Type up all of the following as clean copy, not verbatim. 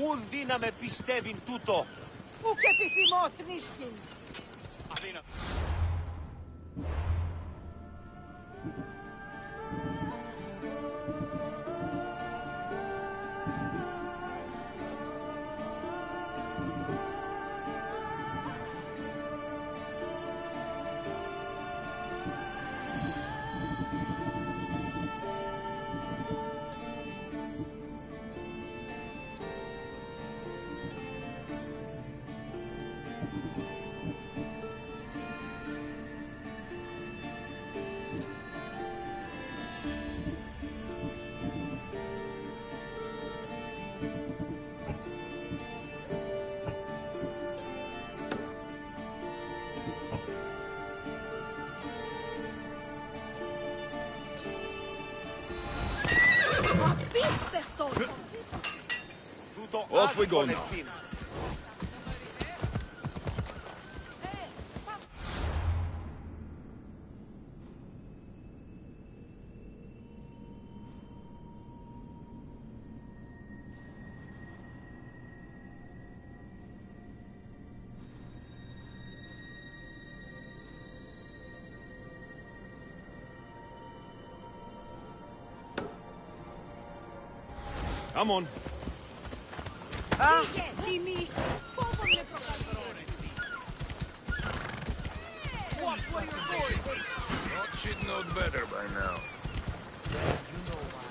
Ου δύναμε πιστεύειν τούτο. Ου και επιθυμώ θνίσκην. Αδύνατο. Απίστευτο! Off we go now. Come on. Φύγε, τιμή! Φόβο με προκαλεί! What were you doing? Thought she'd know better by now. You know why.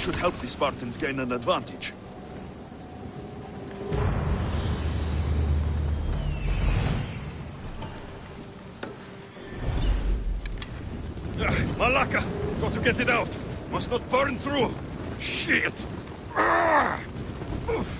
should help the Spartans gain an advantage. Malaka! Got to get it out! Must not burn through! Shit! Ah! Oof.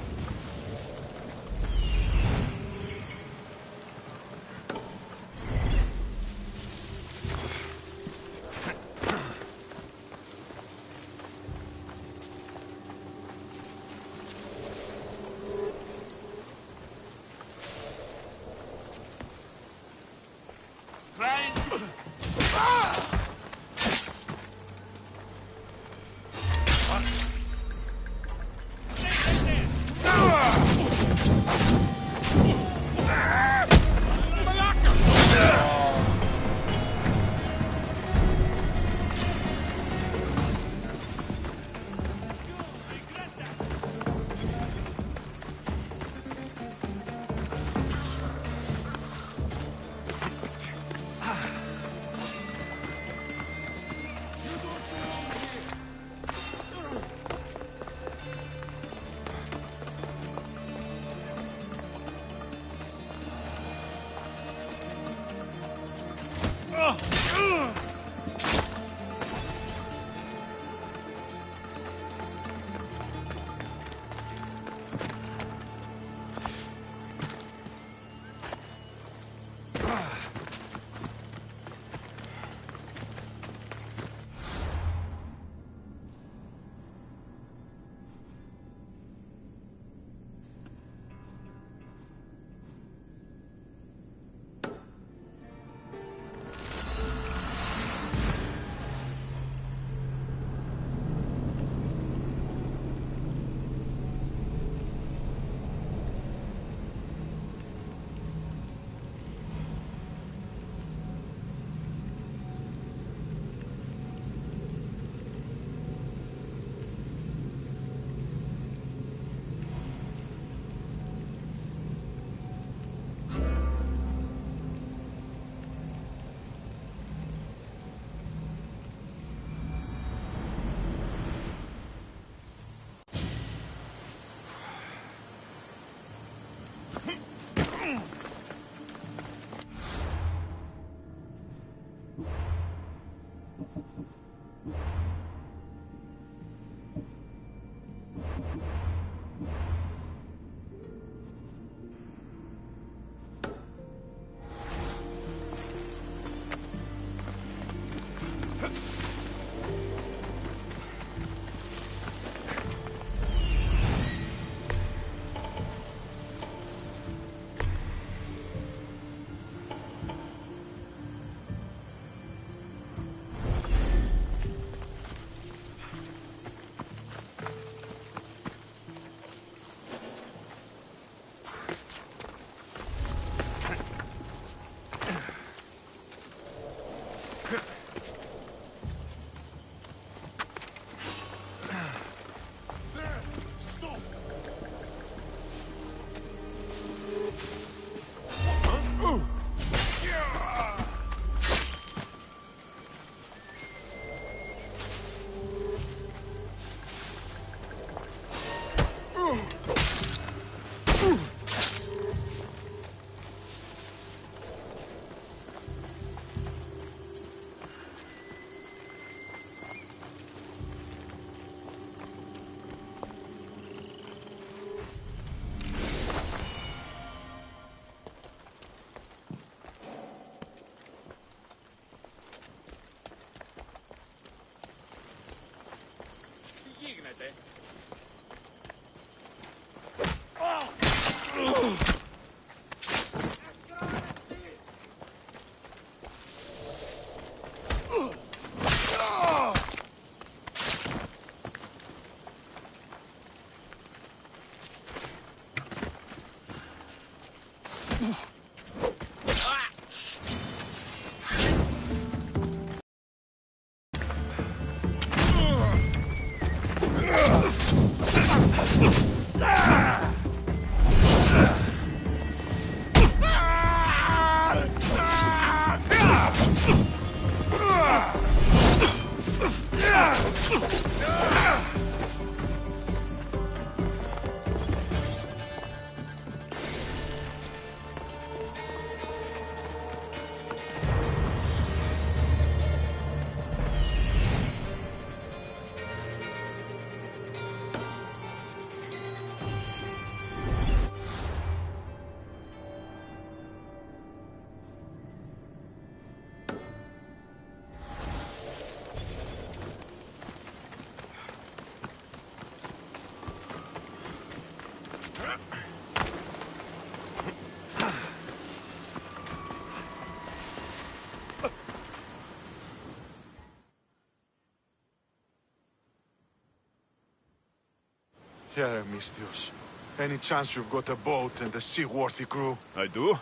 Mistios. Any chance you've got a boat and a seaworthy crew? I do?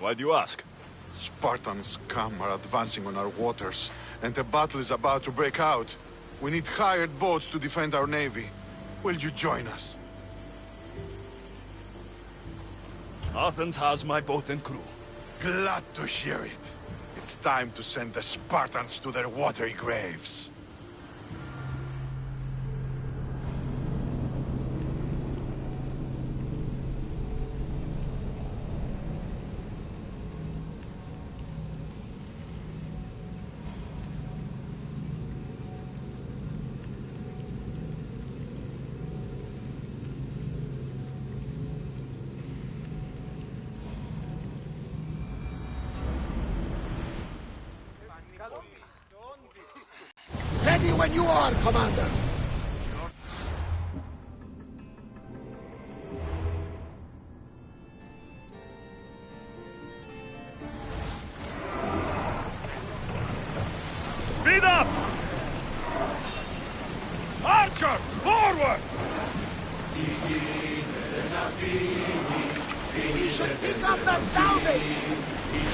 Why do you ask? Spartans come are advancing on our waters, and the battle is about to break out. We need hired boats to defend our navy. Will you join us? Athens has my boat and crew. Glad to hear it. It's time to send the Spartans to their watery graves. Ready when you are, Commander! Speed up! Archers, forward! We should pick up that salvage!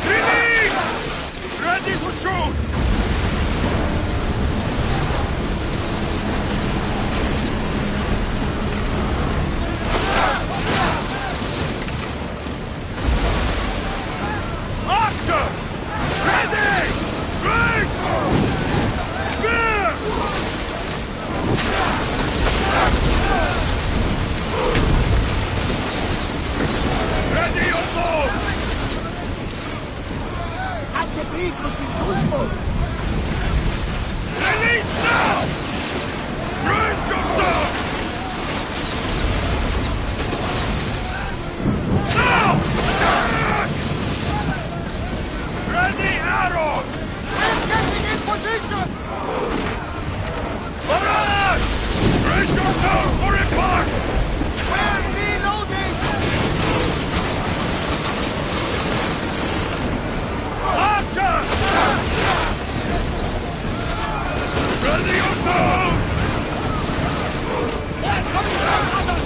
Release! Ready to shoot! Archers! Ready! Break! Spear! Ready your bows! That debris could be useful! Release now! Brace yourself! Now! Attack! Ready arrows! We're getting in position! Barrage! Brace yourself for impact! We're reloading! Archers! Ready yourself! They're coming from others!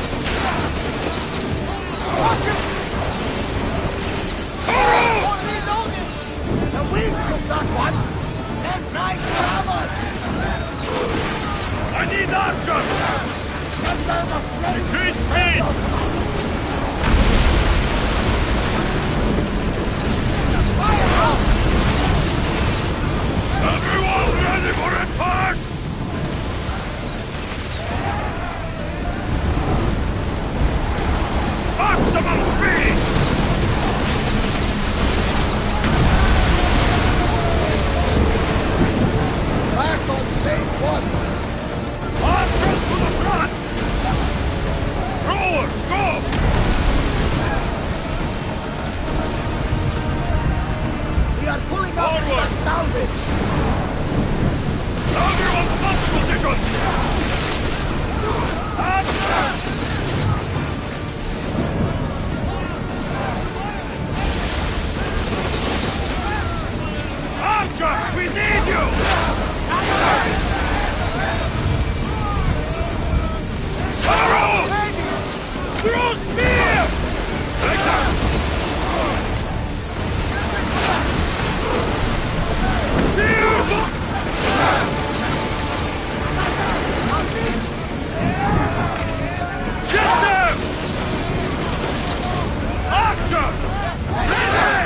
Watch it! Arrows! We're reloading! The wind took that one! They're trying to have us! I need archers! Send them a flame! Increase speed! Fire out! Everyone ready for impact! Maximum speed! Back on safe water! Archers to the front! Rowers, go! We are pulling up Forward. that salvage! Everyone post positions! Archers, we need you! Arrows! Throw spear! Take that! Get them! Archers! Ready!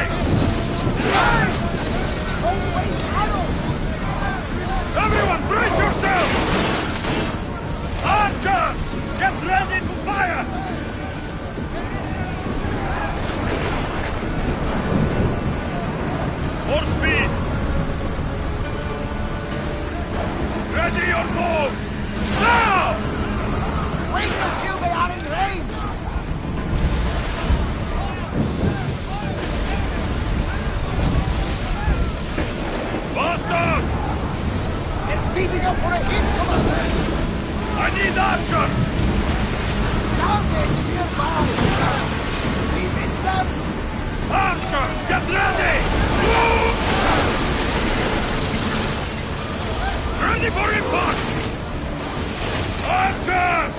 Everyone, brace yourselves! Archers! Get ready to fire! More speed! Ready your bows! Now! Wait until they are in range! Faster! They're speeding up for a hit, Commander! I need archers! Salvage nearby! We missed them! Archers, get ready! Move! Ready for impact! Archers!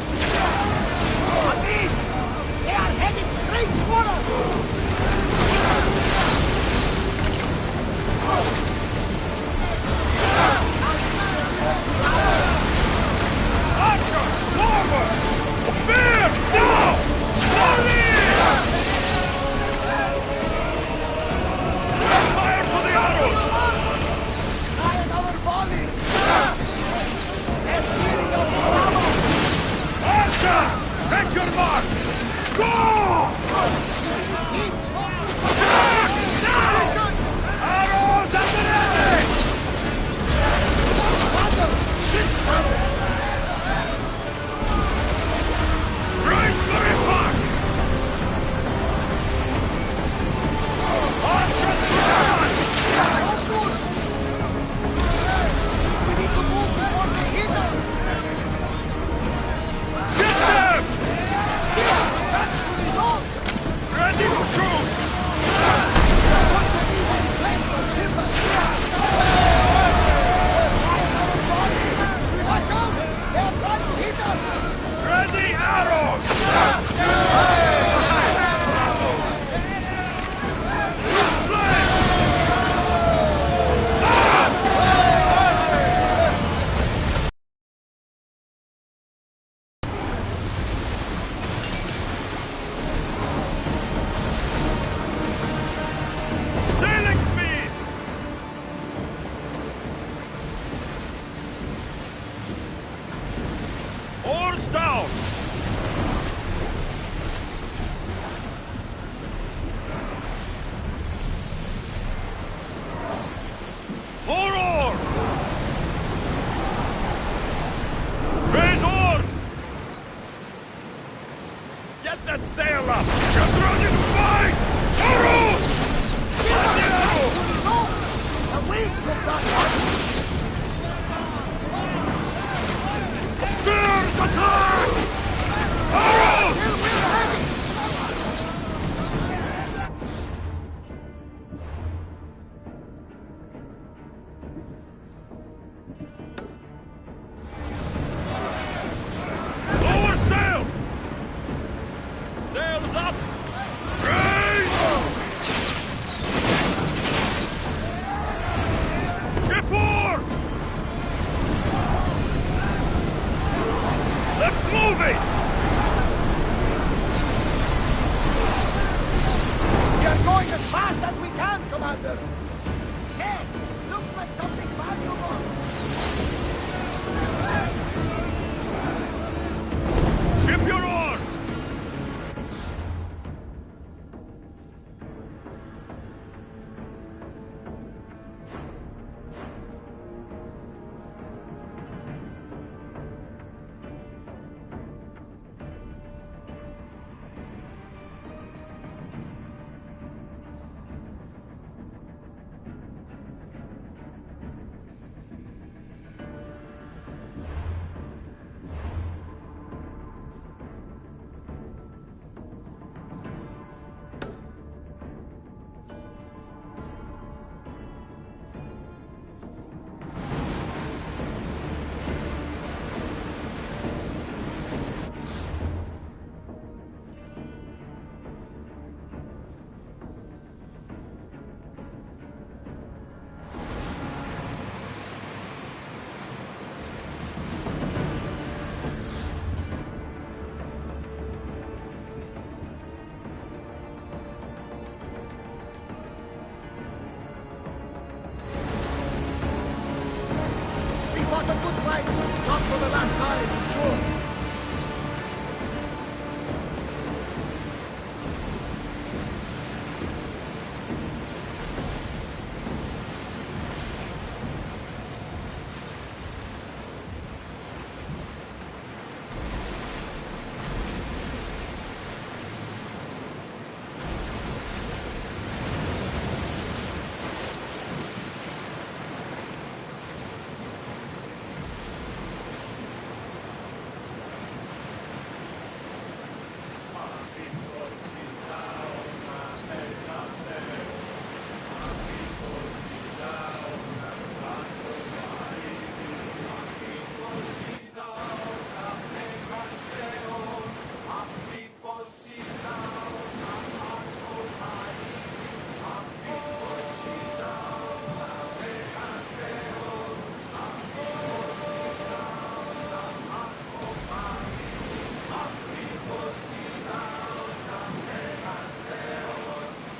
sail up! Just run and fight! Arrows! No! The wind took that one! Spears attack! Arrows! We'll have it! Lower sail! Sails up! Raise! Report! Let's move it! We are going as fast as we can, Commander! Hey! Looks like something valuable! Ship your oars! We fought a good fight, not for the last time, sure.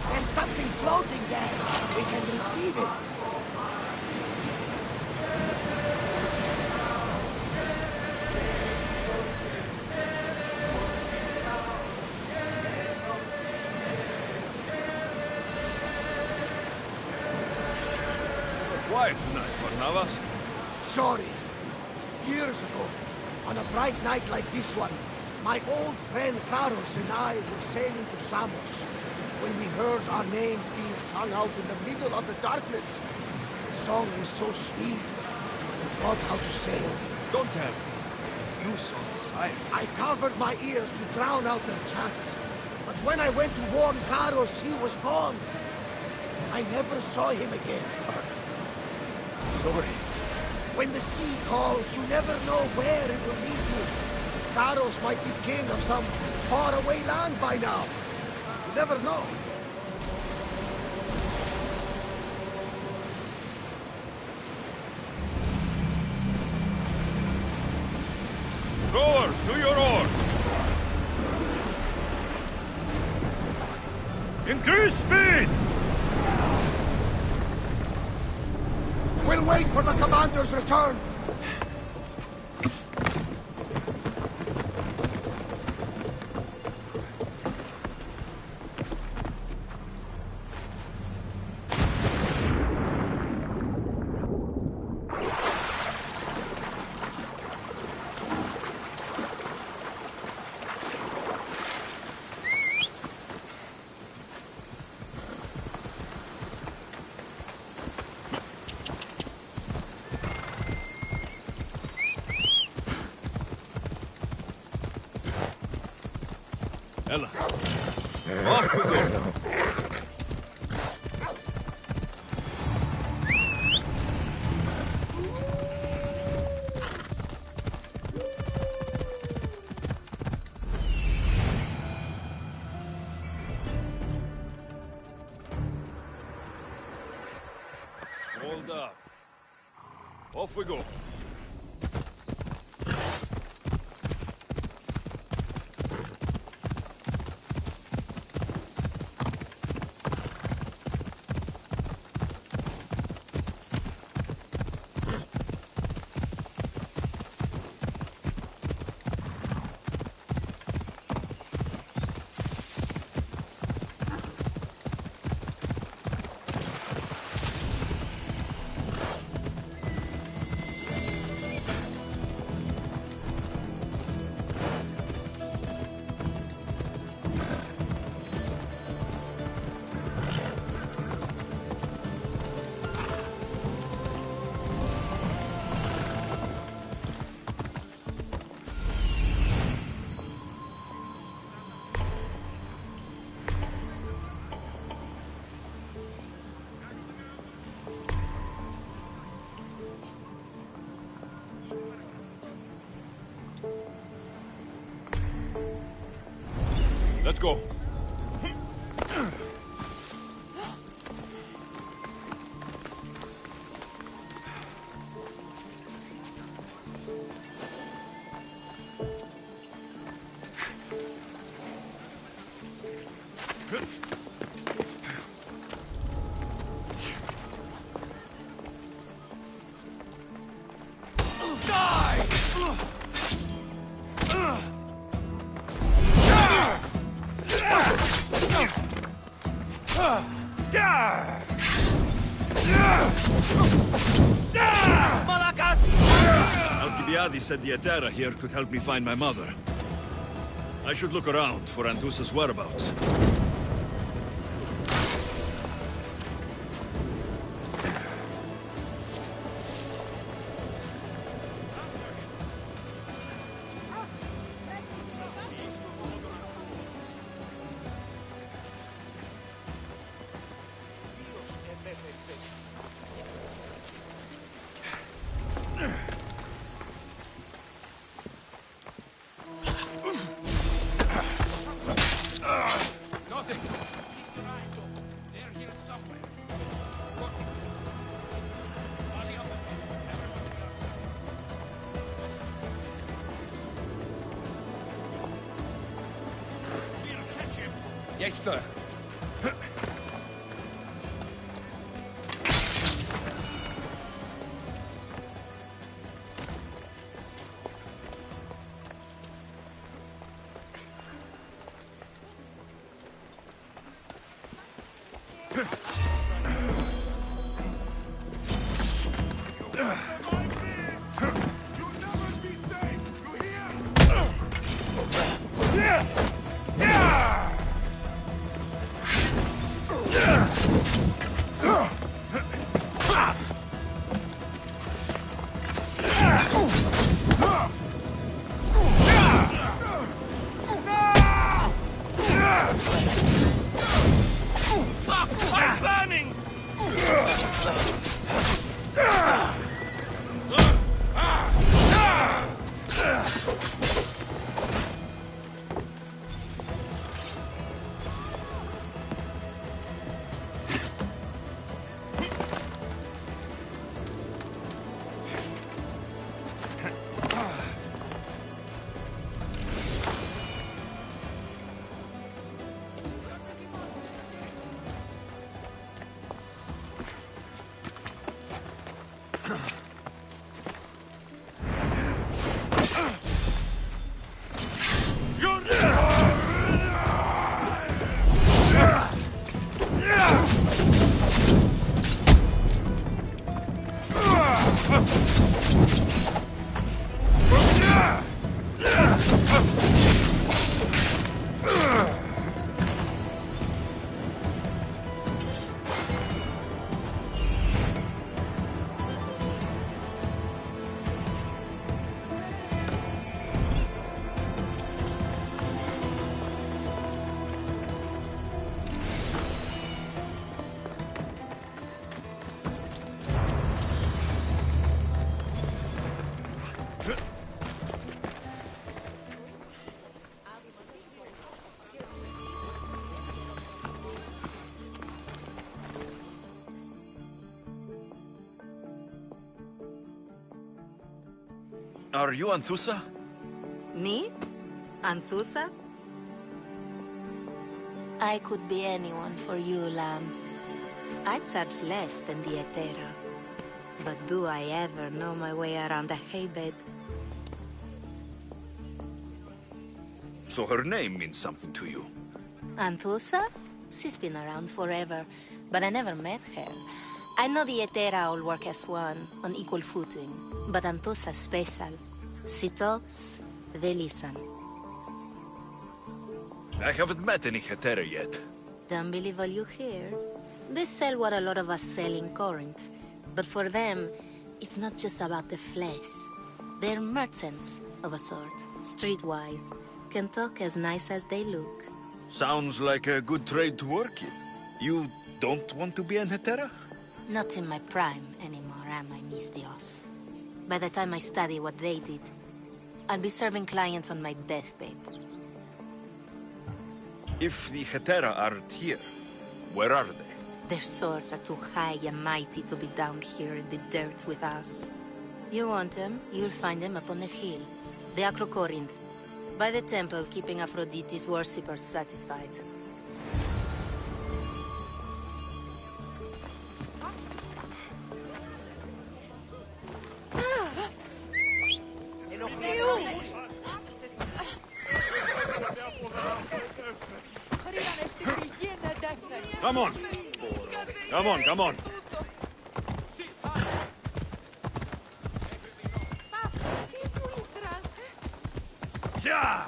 There's something floating there. We can retrieve it. Quiet tonight, Barnabas. Sorry. Years ago, on a bright night like this one, my old friend Carlos and I were sailing to Samos when we heard our names being sung out in the middle of the darkness. The song was so sweet, we thought how to sail. Don't tell me. You saw the siren. I covered my ears to drown out their chants. But when I went to warn Carlos, he was gone. I never saw him again. Sorry. When the sea calls, you never know where it will lead you. Carlos might be king of some faraway land by now. You never know. Rowers, to your oars! Increase speed! We'll wait for the commander's return. Ella. Off we go. Hold up. Off we go. Let's go. Said the Atera here could help me find my mother. I should look around for Antusa's whereabouts. Yes, sir. Are you Anthusa? Me? Anthusa? I could be anyone for you, lamb. I charge less than the Ethera. But do I ever know my way around a haybed? So her name means something to you? Anthusa? She's been around forever, but I never met her. I know the Ethera all work as one, on equal footing. But Anthusa's special. She talks, they listen. I haven't met any Hetera yet. Don't believe all you hear. They sell what a lot of us sell in Corinth. But for them, it's not just about the flesh. They're merchants of a sort, streetwise. Can talk as nice as they look. Sounds like a good trade to work in. You don't want to be an Hetera? Not in my prime anymore, am I, Miss Dios? By the time I study what they did, I'll be serving clients on my deathbed. If the Hetera aren't here, where are they? Their swords are too high and mighty to be down here in the dirt with us. You want them, you'll find them up on the hill. The Acrocorinth. By the temple, keeping Aphrodite's worshippers satisfied. Come on! Come on, come on! Yeah!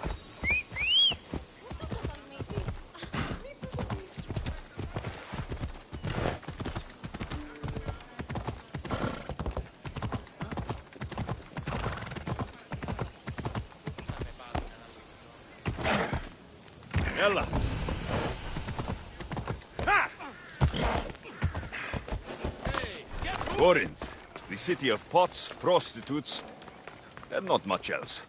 Ella! Corinth, the city of pots, prostitutes, and not much else.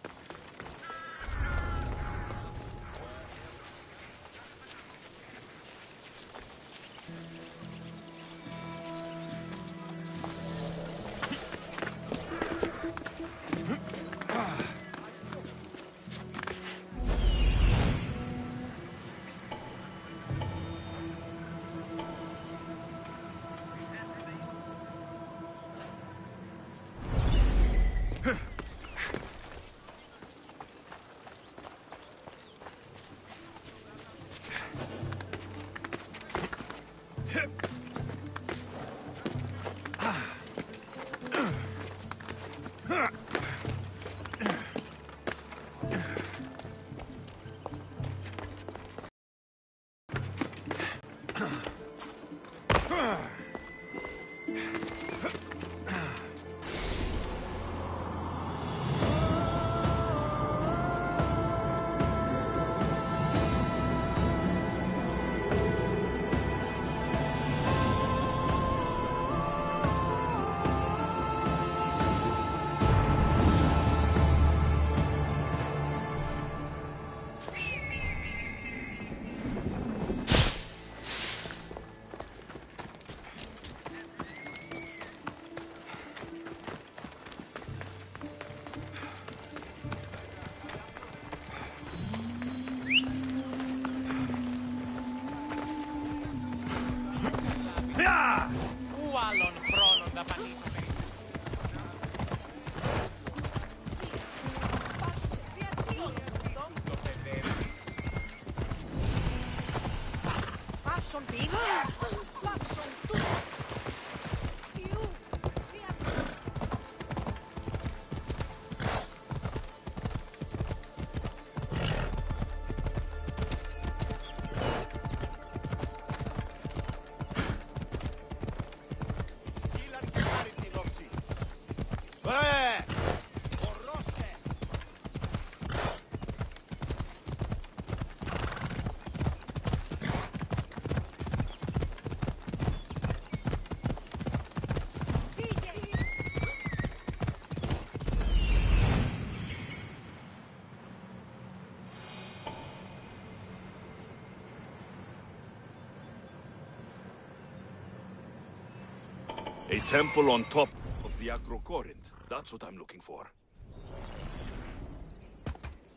A temple on top of the Acrocorinth. That's what I'm looking for.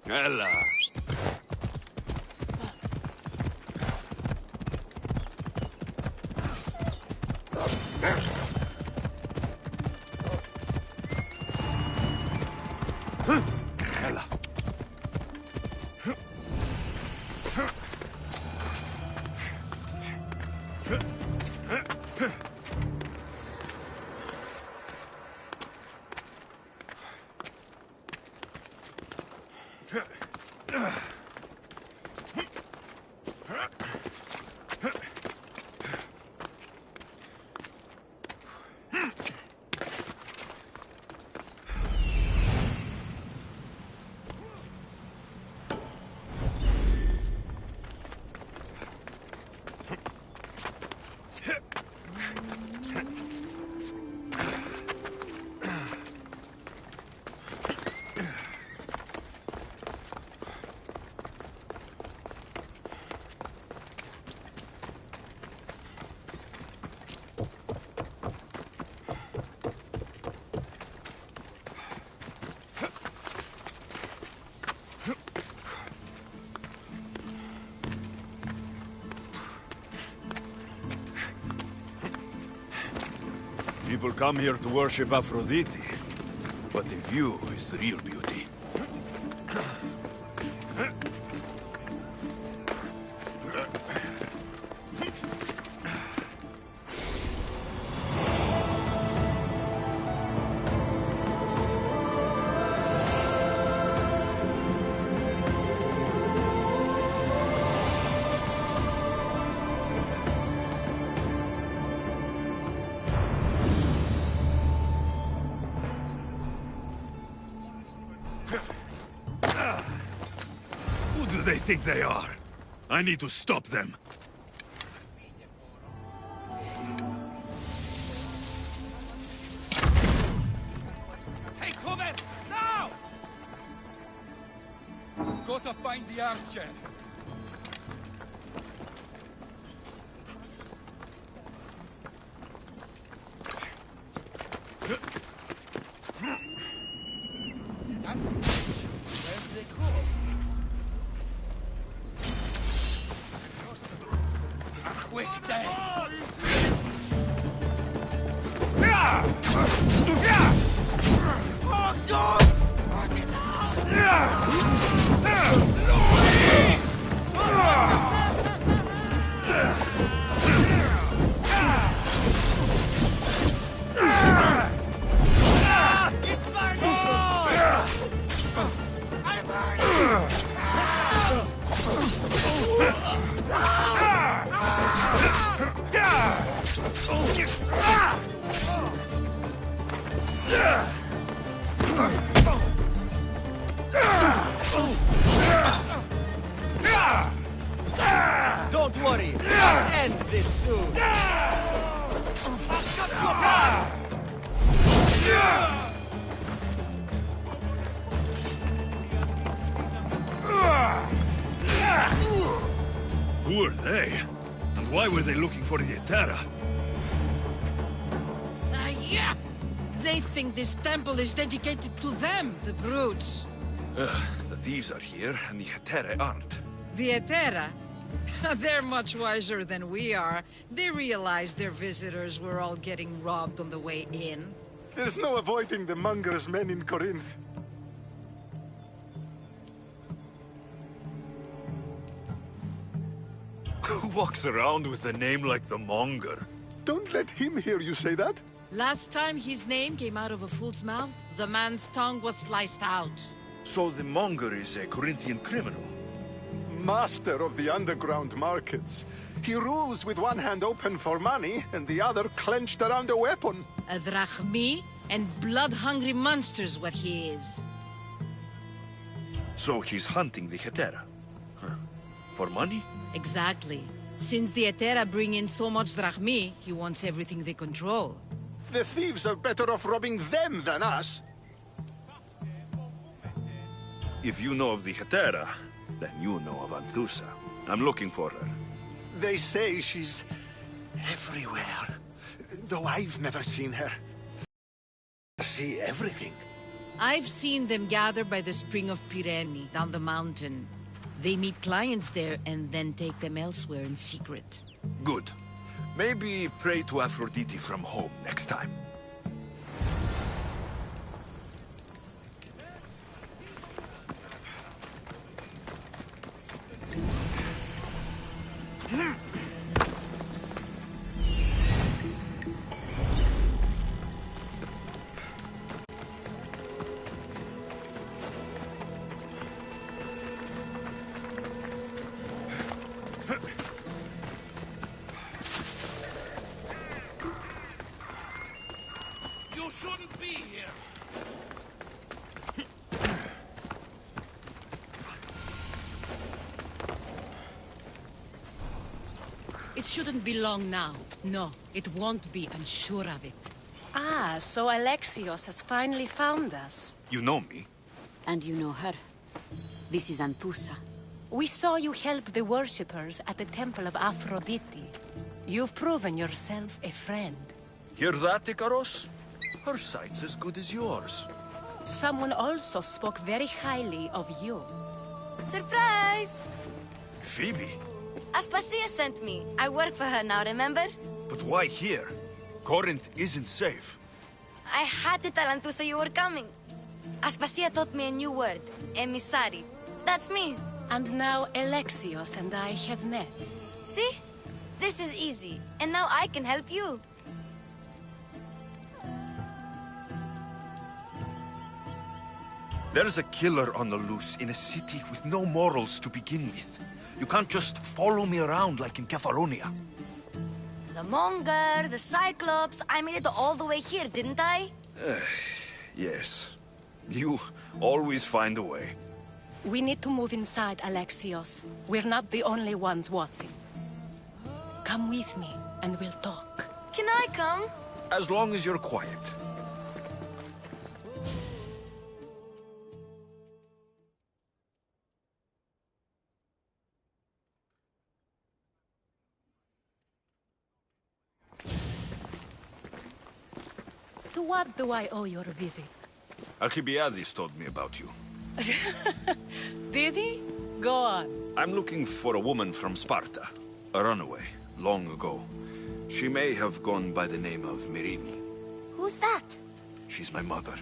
Ella. Ella. People come here to worship Aphrodite, but the view is the real beauty. Who do they think they are? I need to stop them. Hey, come in! Now! Gotta find the armchair. Quick, then! Oh, God! Don't worry, I'll end this soon. Who are they? And why were they looking for the Etera? Yeah! They think this temple is dedicated to them, the brutes. The thieves are here, and the Etera aren't. The Etera? They're much wiser than we are. They realized their visitors were all getting robbed on the way in. There's no avoiding the monger's men in Corinth. Who walks around with a name like the Monger? Don't let him hear you say that. Last time his name came out of a fool's mouth, the man's tongue was sliced out. So the Monger is a Corinthian criminal? Master of the underground markets. He rules with one hand open for money and the other clenched around a weapon. A drachmi and blood-hungry monster's what he is. So he's hunting the Etera? Huh. For money? Exactly. Since the Etera bring in so much drachmi, he wants everything they control. The thieves are better off robbing them than us. If you know of the Etera, then you know of Anthusa. I'm looking for her. They say she's everywhere, though I've never seen her. See everything. I've seen them gather by the Spring of Pirene, down the mountain. They meet clients there and then take them elsewhere in secret. Good. Maybe pray to Aphrodite from home next time. You shouldn't be here. It shouldn't be long now. No, it won't be, I'm sure of it. Ah, so Alexios has finally found us. You know me? And you know her. This is Anthusa. We saw you help the worshippers at the Temple of Aphrodite. You've proven yourself a friend. Hear that, Ikaros? Her sight's as good as yours. Someone also spoke very highly of you. Surprise! Phoebe? Aspasia sent me. I work for her now, remember? But why here? Corinth isn't safe. I had to tell Anthusa you were coming. Aspasia taught me a new word. Emissary. That's me. And now Alexios and I have met. See? This is easy. And now I can help you. There's a killer on the loose in a city with no morals to begin with. You can't just follow me around like in Kefalonia. The Monger, the Cyclops. I made it all the way here, didn't I? Yes. You always find a way. We need to move inside, Alexios. We're not the only ones watching. Come with me, and we'll talk. Can I come? As long as you're quiet. To what do I owe your visit? Alcibiades told me about you. Did he? Go on. I'm looking for a woman from Sparta. A runaway, long ago. She may have gone by the name of Myrine. Who's that? She's my mother.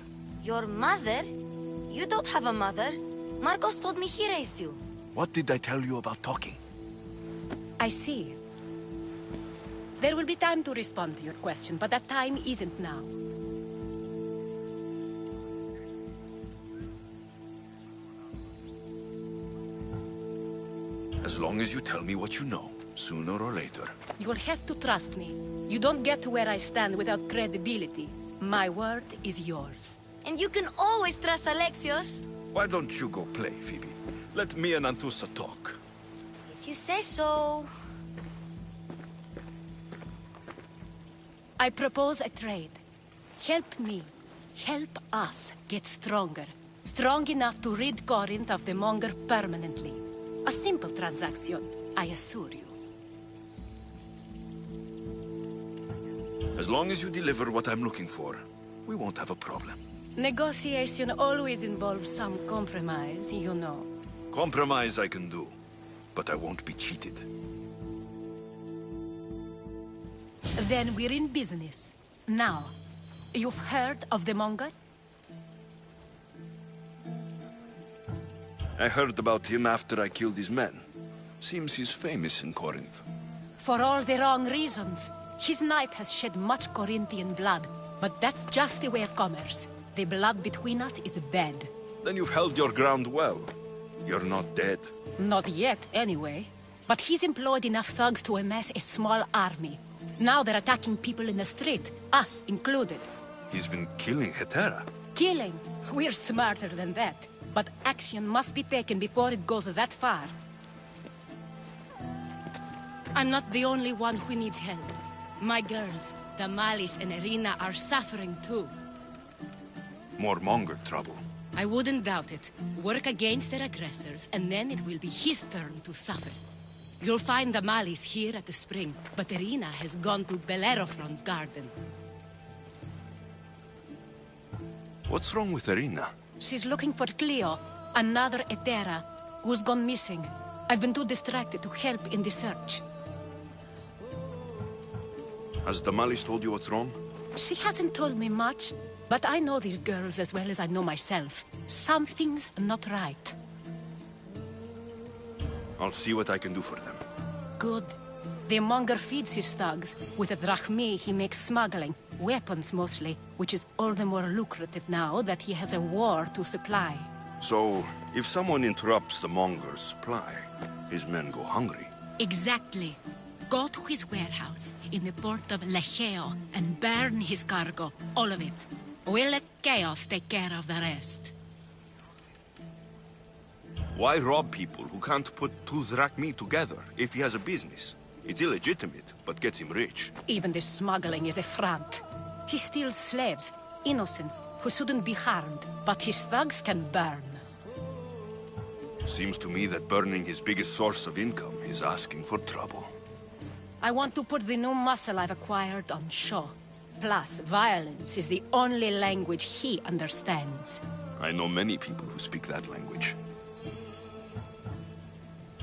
Your mother? You don't have a mother. Marcos told me he raised you. What did I tell you about talking? I see. There will be time to respond to your question, but that time isn't now. As long as you tell me what you know, sooner or later. You'll have to trust me. You don't get to where I stand without credibility. My word is yours. And you can always trust Alexios. Why don't you go play, Phoebe? Let me and Anthusa talk. If you say so. I propose a trade. Help me. Help us get stronger. Strong enough to rid Corinth of the Monger permanently. A simple transaction, I assure you. As long as you deliver what I'm looking for, we won't have a problem. Negotiation always involves some compromise, you know. Compromise I can do, but I won't be cheated. Then we're in business. Now, you've heard of the Monger? I heard about him after I killed his men. Seems he's famous in Corinth. For all the wrong reasons. His knife has shed much Corinthian blood, but that's just the way of commerce. The blood between us is bad. Then you've held your ground well. You're not dead. Not yet, anyway. But he's employed enough thugs to amass a small army. Now they're attacking people in the street, us included. He's been killing Hetera. Killing? We're smarter than that. But action must be taken before it goes that far. I'm not the only one who needs help. My girls, Damalis and Irina, are suffering too. More Monger trouble. I wouldn't doubt it. Work against their aggressors, and then it will be his turn to suffer. You'll find Damalis here at the spring, but Irina has gone to Bellerophon's garden. What's wrong with Irina? She's looking for Cleo, another Etera, who's gone missing. I've been too distracted to help in the search. Has Damalis told you what's wrong? She hasn't told me much, but I know these girls as well as I know myself. Something's not right. I'll see what I can do for them. Good. The monger feeds his thugs. With the drachmi, he makes smuggling. Weapons, mostly, which is all the more lucrative now that he has a war to supply. So, if someone interrupts the monger's supply, his men go hungry. Exactly. Go to his warehouse in the port of Lecheo and burn his cargo, all of it. We'll let chaos take care of the rest. Why rob people who can't put 2 drachmi together if he has a business? It's illegitimate, but gets him rich. Even the smuggling is a front. He steals slaves, innocents, who shouldn't be harmed, but his thugs can burn. Seems to me that burning his biggest source of income is asking for trouble. I want to put the new muscle I've acquired on show. Plus, violence is the only language he understands. I know many people who speak that language.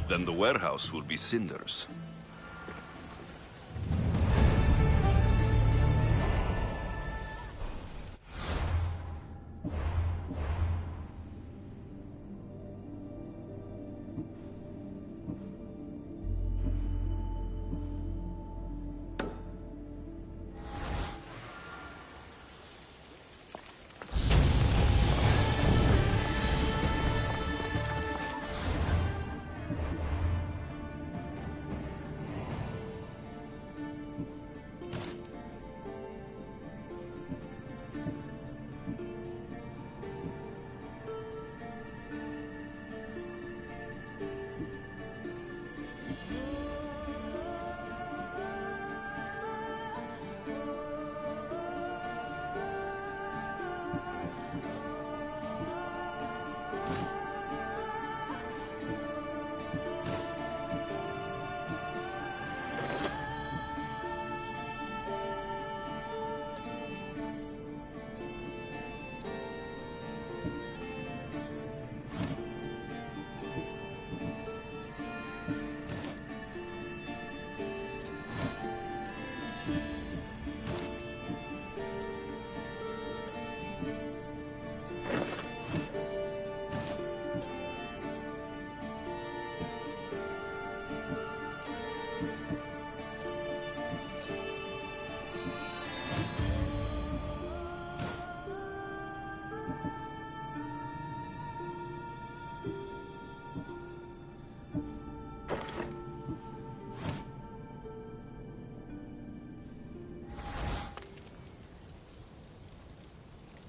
Then the warehouse will be cinders.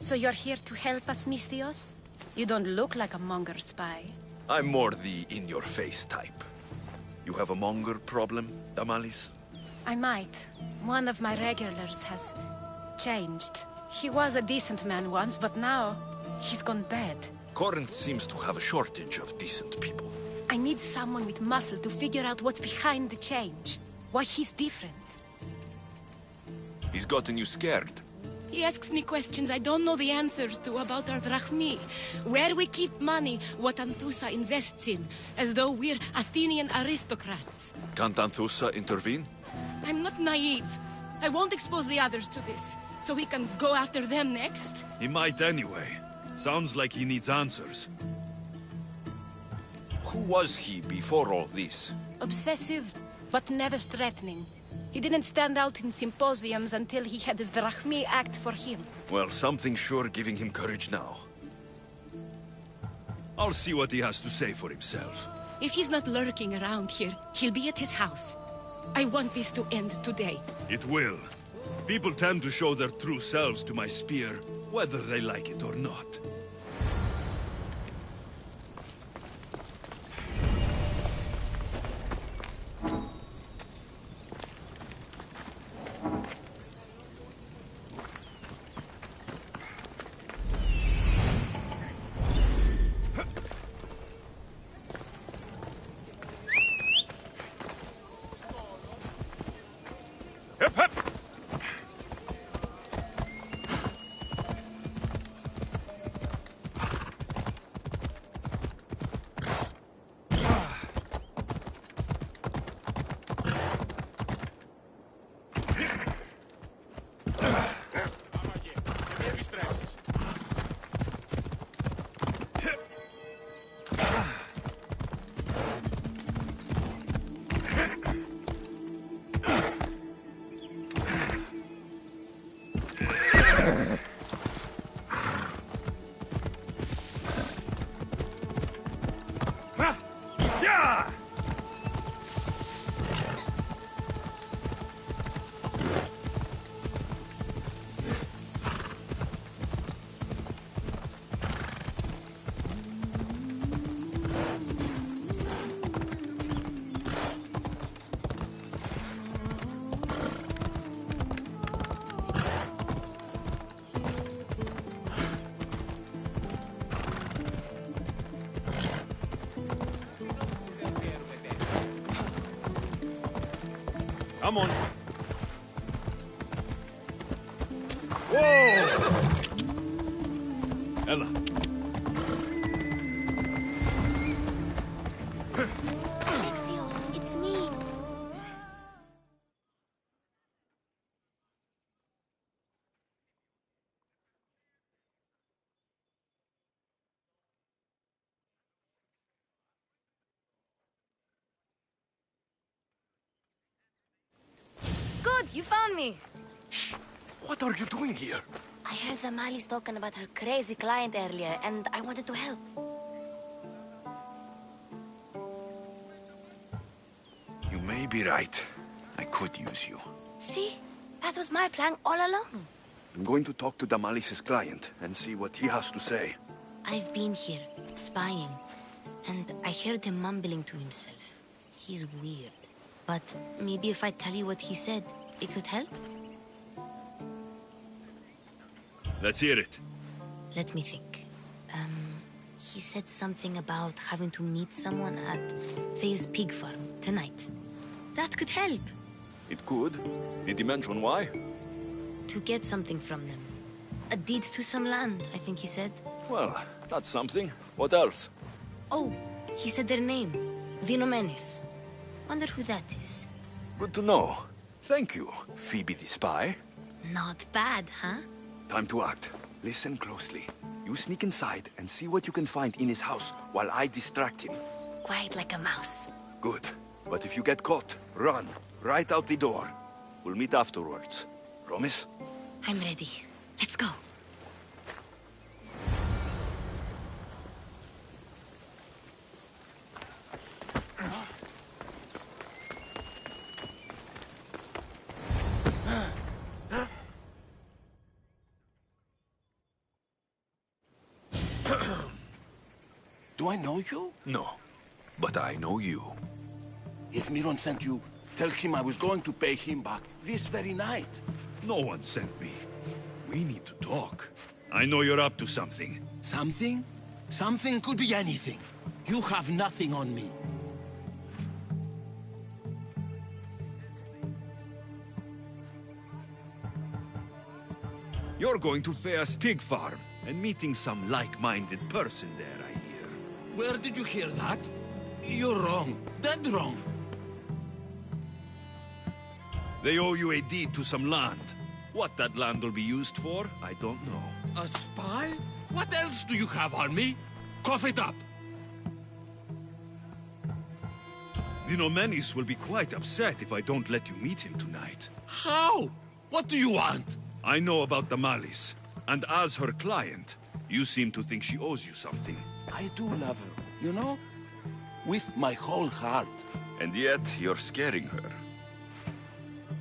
So you're here to help us, Mistios? You don't look like a monger spy. I'm more the in-your-face type. You have a monger problem, Damalis? I might. One of my regulars has changed. He was a decent man once, but now he's gone bad. Corinth seems to have a shortage of decent people. I need someone with muscle to figure out what's behind the change. Why he's different. He's gotten you scared. He asks me questions I don't know the answers to about our drachmi. Where we keep money, what Anthusa invests in. As though we're Athenian aristocrats. Can't Anthusa intervene? I'm not naive. I won't expose the others to this. So we can go after them next? He might anyway. Sounds like he needs answers. Who was he before all this? Obsessive, but never threatening. He didn't stand out in symposiums until he had his drachmi act for him. Well, something's sure giving him courage now. I'll see what he has to say for himself. If he's not lurking around here, he'll be at his house. I want this to end today. It will. People tend to show their true selves to my spear, whether they like it or not. Come on. Whoa! Ella. Alexios, it's me. Good, you found me. What are you doing here? I heard the Mali's talking about her crazy client earlier, and I wanted to help. You may be right. I could use you. See? That was my plan all along. I'm going to talk to Damalis's client and see what he has to say. I've been here, spying, and I heard him mumbling to himself. He's weird. But maybe if I tell you what he said, it could help? Let's hear it. Let me think. He said something about having to meet someone at Faye's pig farm tonight. That could help. It could. Did he mention why? To get something from them. A deed to some land, I think he said. Well, that's something. What else? Oh, he said their name. Vinomenes. Wonder who that is. Good to know. Thank you, Phoebe the spy. Not bad, huh? Time to act. Listen closely. You sneak inside and see what you can find in his house while I distract him. Quiet like a mouse. Good. But if you get caught, run. Right out the door. We'll meet afterwards. Promise? I'm ready. Let's go. Do I know you? No. But I know you. If Miron sent you, tell him I was going to pay him back this very night. No one sent me. We need to talk. I know you're up to something. Something? Something could be anything. You have nothing on me. You're going to Faye's pig farm and meeting some like-minded person there, I hear. Where did you hear that? You're wrong. Dead wrong. They owe you a deed to some land. What that land will be used for, I don't know. A spy? What else do you have on me? Cough it up. Vinomenes will be quite upset if I don't let you meet him tonight. How? What do you want? I know about the Malis, and as her client, you seem to think she owes you something. I do love her, you know? With my whole heart. And yet, you're scaring her.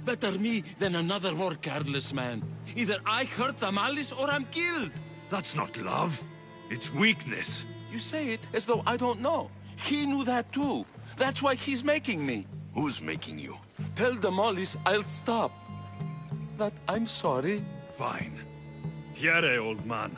Better me than another more careless man. Either I hurt the Malice or I'm killed. That's not love. It's weakness. You say it as though I don't know. He knew that too. That's why he's making me. Who's making you? Tell the Mollies I'll stop. That I'm sorry. Fine. Here, old man.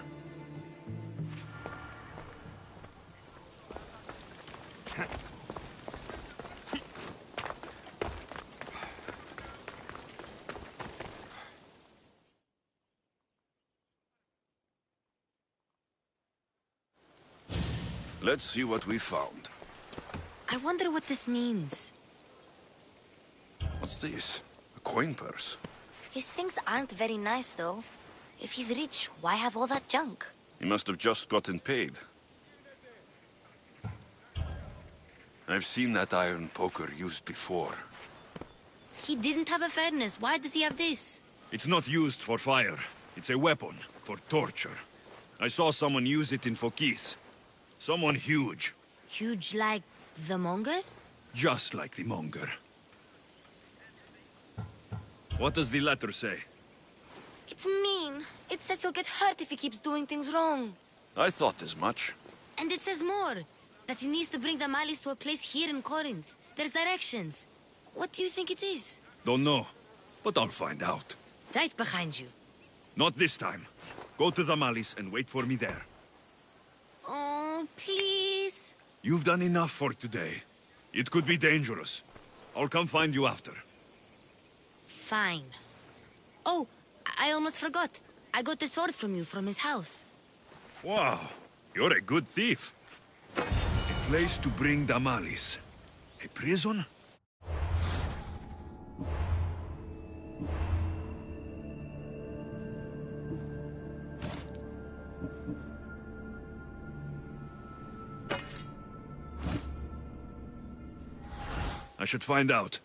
Let's see what we found. I wonder what this means. What's this? A coin purse? His things aren't very nice, though. If he's rich, why have all that junk? He must have just gotten paid. I've seen that iron poker used before. He didn't have a furnace. Why does he have this? It's not used for fire. It's a weapon for torture. I saw someone use it in Fokis. Someone huge. Huge like the monger? Just like the monger. What does the letter say? It's mean. It says he'll get hurt if he keeps doing things wrong. I thought as much. And it says more. That he needs to bring the malice to a place here in Corinth. There's directions. What do you think it is? Don't know, but I'll find out. Right behind you. Not this time. Go to the malice and wait for me there. Oh, please. You've done enough for today. It could be dangerous. I'll come find you after. Fine. Oh, I almost forgot. I got the sword from you from his house. Wow, you're a good thief. A place to bring the malice. A prison? I should find out.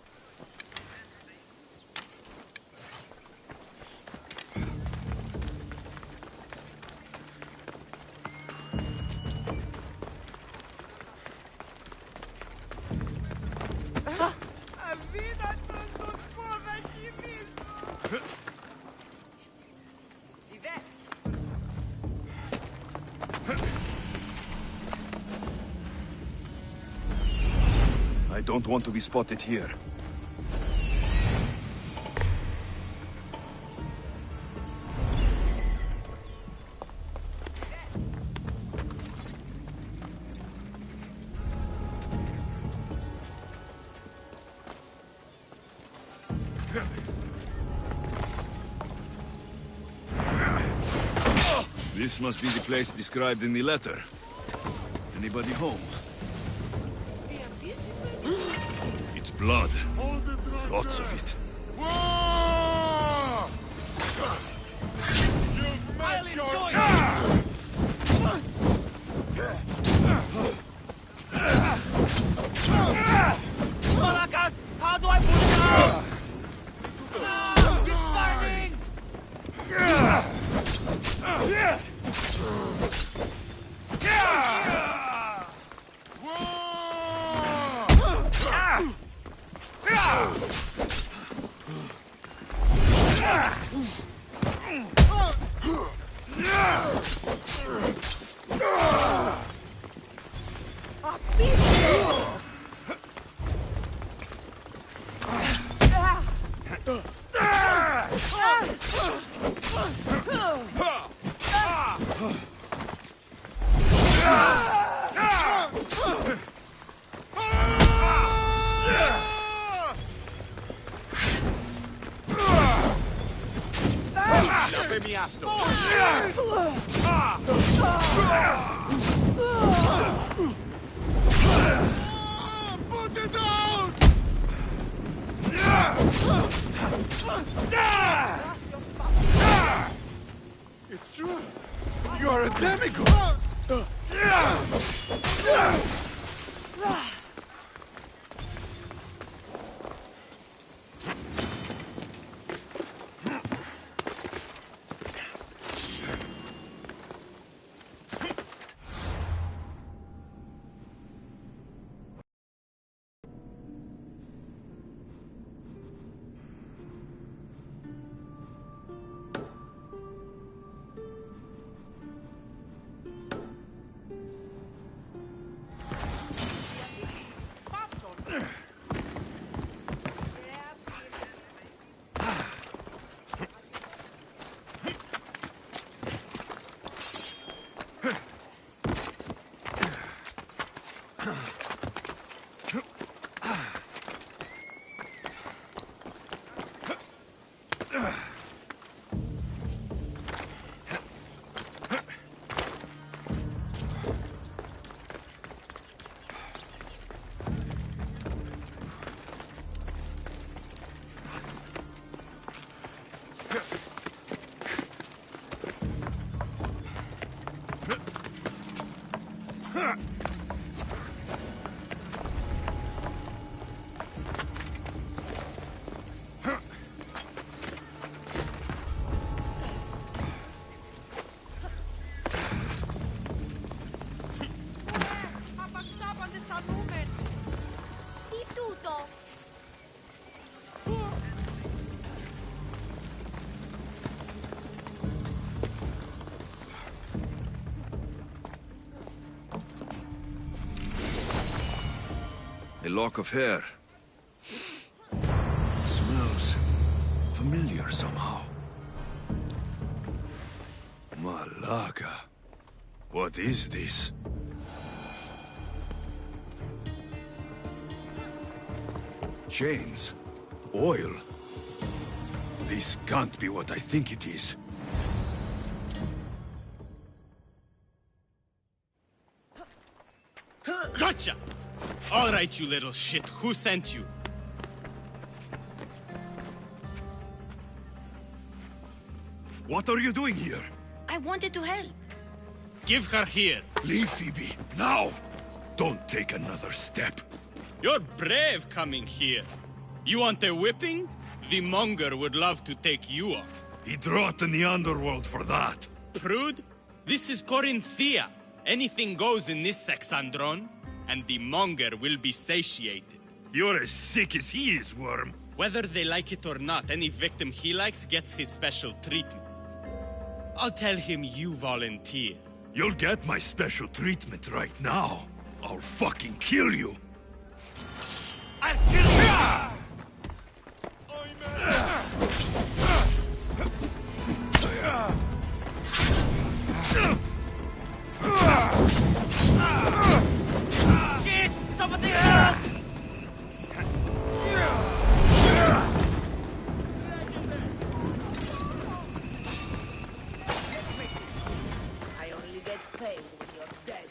I don't want to be spotted here. This must be the place described in the letter. Anybody home? It's blood. Lots of it. I'll enjoy it! Maracas, how do I put it out? It's burning! Put it out! It's true. You are a demigod. lock of hair. Smells familiar somehow. Malaga. What is this? Chains. Oil. This can't be what I think it is. Gotcha! All right, you little shit. Who sent you? What are you doing here? I wanted to help. Give her here. Leave, Phoebe. Now! Don't take another step. You're brave coming here. You want a whipping? The monger would love to take you on. He'd rot in the underworld for that. Prude, this is Corinthia. Anything goes in this Sexandron, and the monger will be satiated. You're as sick as he is, Worm. Whether they like it or not, any victim he likes gets his special treatment. I'll tell him you volunteer. You'll get my special treatment right now. I'll fucking kill you. I'll kill you! Shit! Somebody help! I only get paid when you're dead.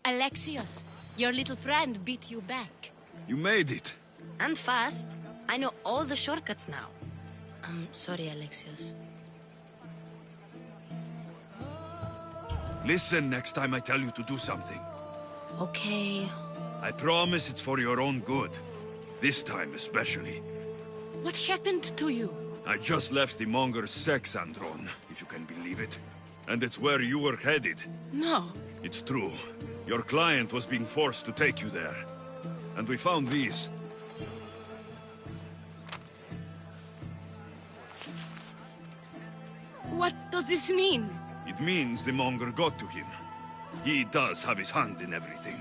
Alexios, your little friend beat you back. You made it. And fast. I know all the shortcuts now. I'm sorry, Alexios. Listen next time I tell you to do something. Okay. I promise it's for your own good. This time especially. What happened to you? I just left the monger's Sexandron, if you can believe it. And it's where you were headed. No. It's true. Your client was being forced to take you there. And we found these. What does this mean? It means the monger got to him. He does have his hand in everything.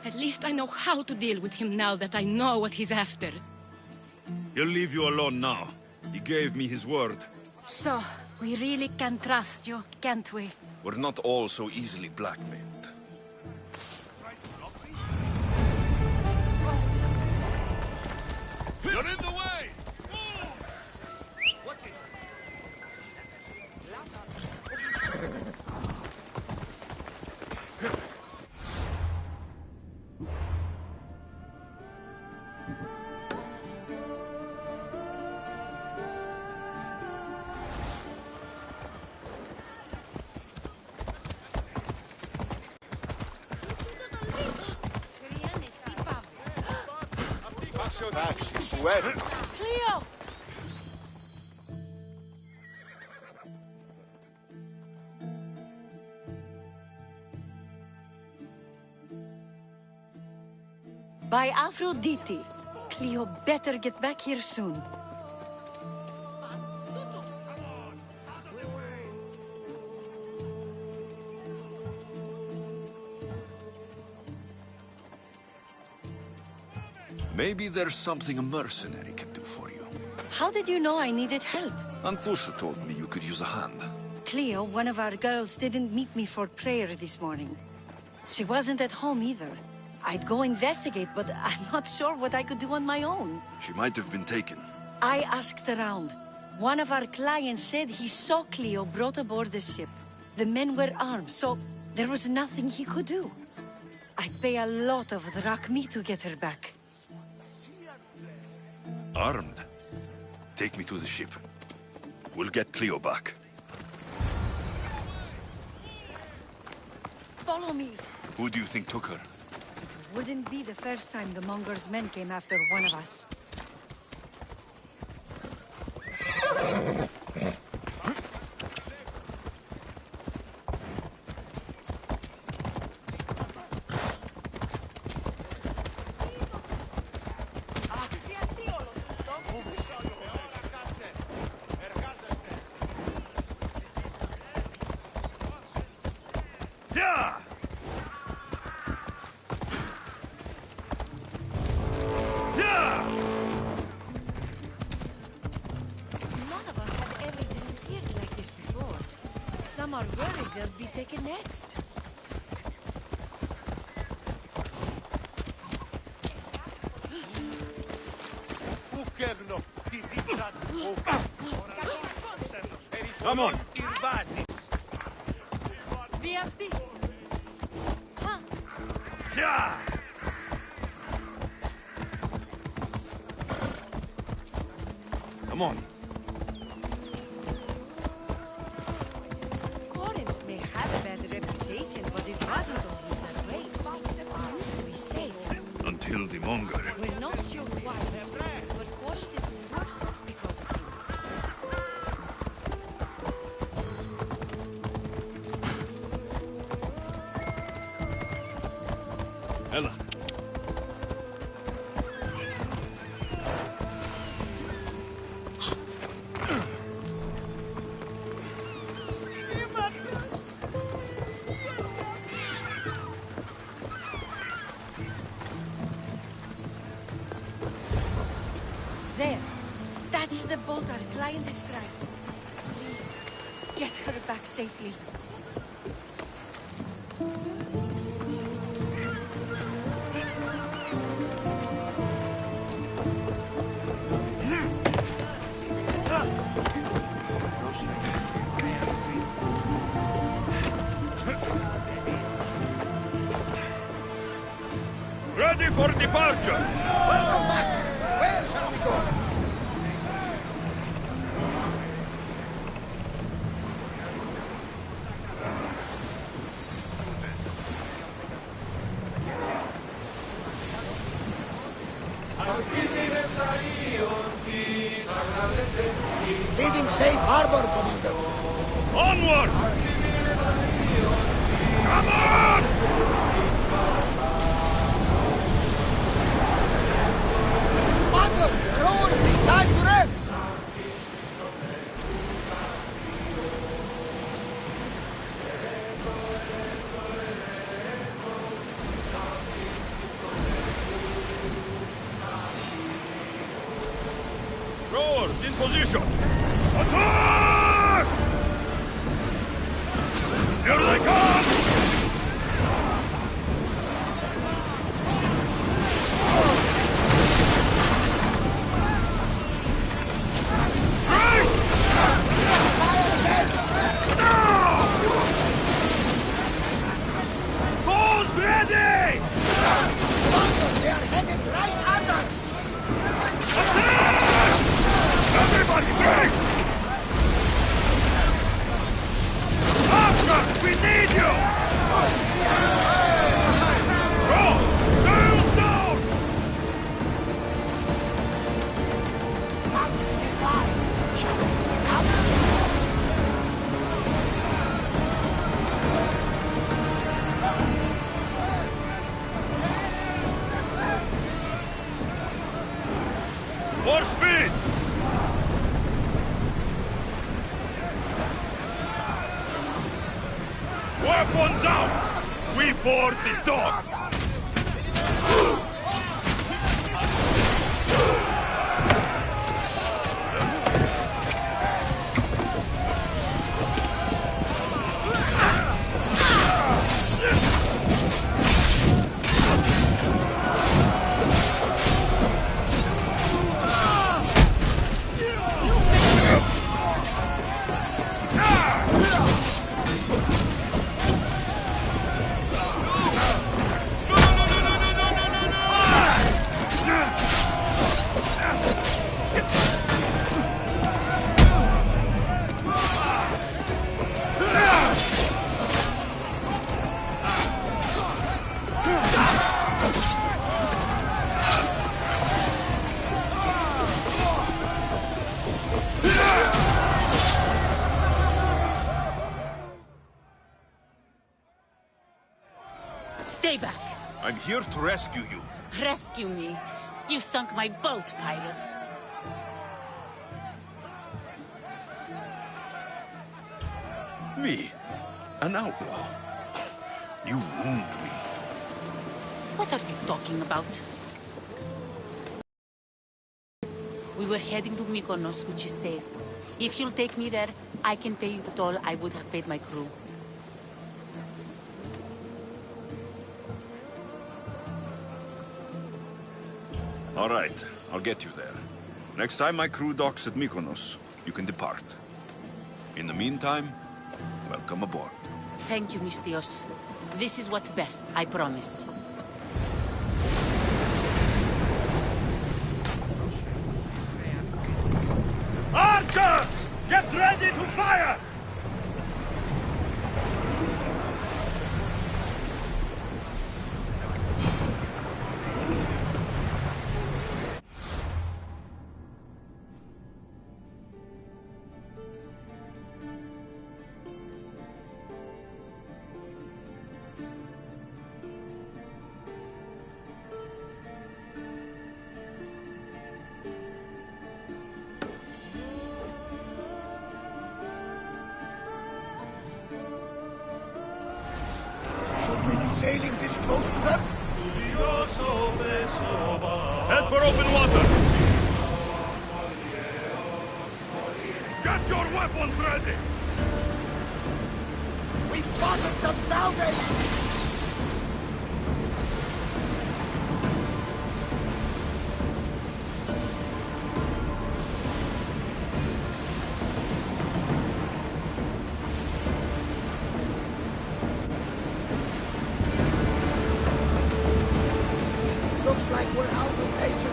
At least I know how to deal with him now that I know what he's after. He'll leave you alone now. He gave me his word. So, we really can trust you, can't we? We're not all so easily blackmailed. You're in the way! Taxi, sweating. Cleo! By Aphrodite. Cleo better get back here soon. Maybe there's something a mercenary can do for you. How did you know I needed help? Anthusa told me you could use a hand. Cleo, one of our girls, didn't meet me for prayer this morning. She wasn't at home either. I'd go investigate, but I'm not sure what I could do on my own. She might have been taken. I asked around. One of our clients said he saw Cleo brought aboard the ship. The men were armed, so there was nothing he could do. I'd pay a lot of drachmi to get her back. Armed? Take me to the ship. We'll get Cleo back. Follow me. Who do you think took her? It wouldn't be the first time the Monger's men came after one of us. Some are worried they'll be taken next. Come on! Yeah! Come on. Corinth may have a bad reputation, but it wasn't always that way. We used to be safe. Until the Monger. We're not sure why, but Corinth is worse because of him. Ella. There. That's the boat our client described. Please, get her back safely. Ready for departure! Welcome back! Where shall we go? Leading safe harbor, Commander. Onward! Come on! Commander, rowers need time to rest. in position! Attack! Here they come! Grace! Balls ready! They are headed right at us! Attack! Everybody, brace! Oscar, we need you! Go! Sails down! More speed! Weapons out! We board the dogs! Stay back. I'm here to rescue you. Rescue me. You sunk my boat, pirate. Me? An outlaw? You wound me. What are you talking about? We were heading to Mykonos, which is safe. If you'll take me there, I can pay you the toll I would have paid my crew. All right, I'll get you there. Next time my crew docks at Mykonos, you can depart. In the meantime, welcome aboard. Thank you, Mystios. This is what's best, I promise. Archers! Get ready to fire! Should we be sailing this close to them? Head for open water! Get your weapons ready! We spotted them sounding! Looks like we're out of danger.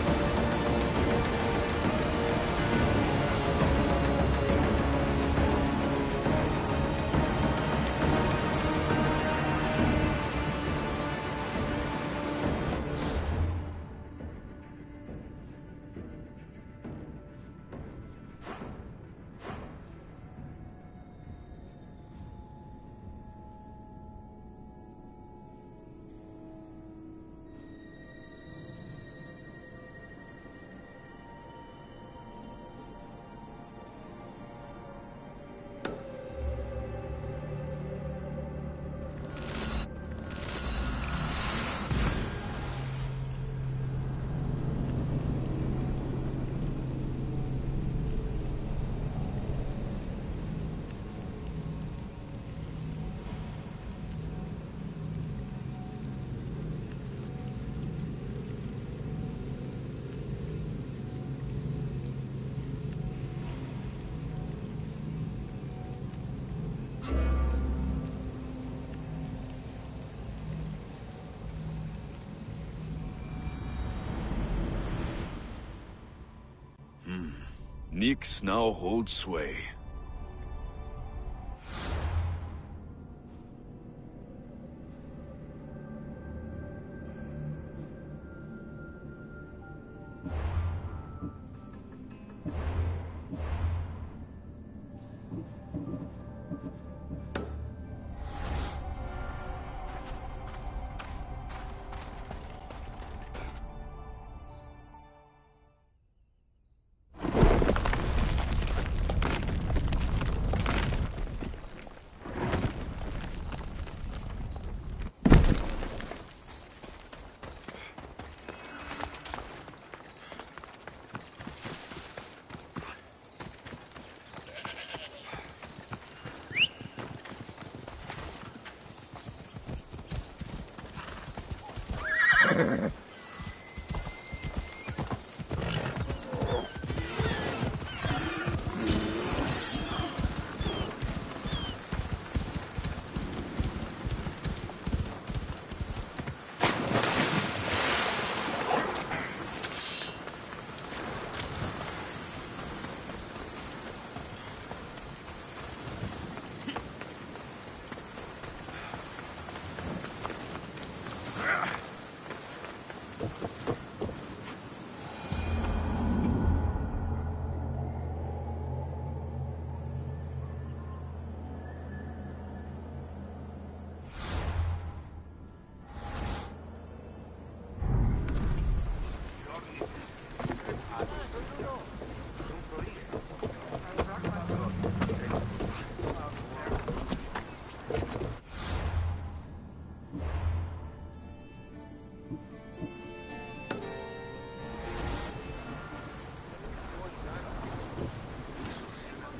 Nyx now holds sway.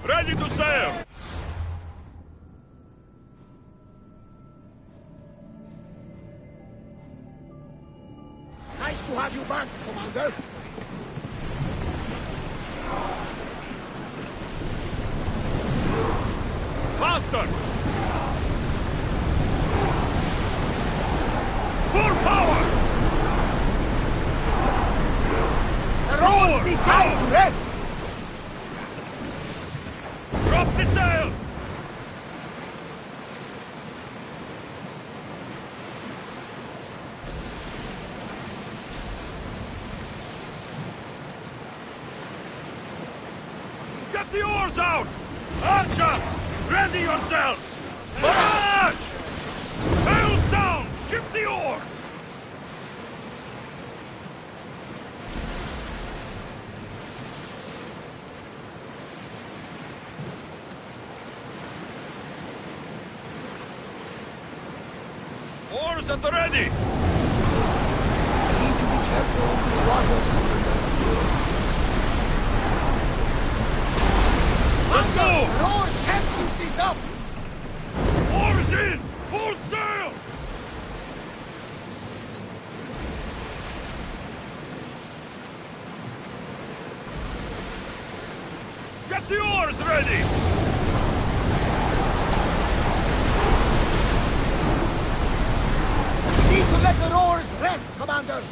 Ready to sail! Nice to have you back, Commander. Faster! Full power! The road is time to rest! Drop the sail! Get the oars out! Archers! Ready yourselves! Barrage! Sails down! Ship the oars! Oars at the ready! Need to be careful in these waters, Commander. Let's go! Rowers can't keep this up! Oars in! Full sail! Get the oars ready! We need to let the rowers rest, Commander!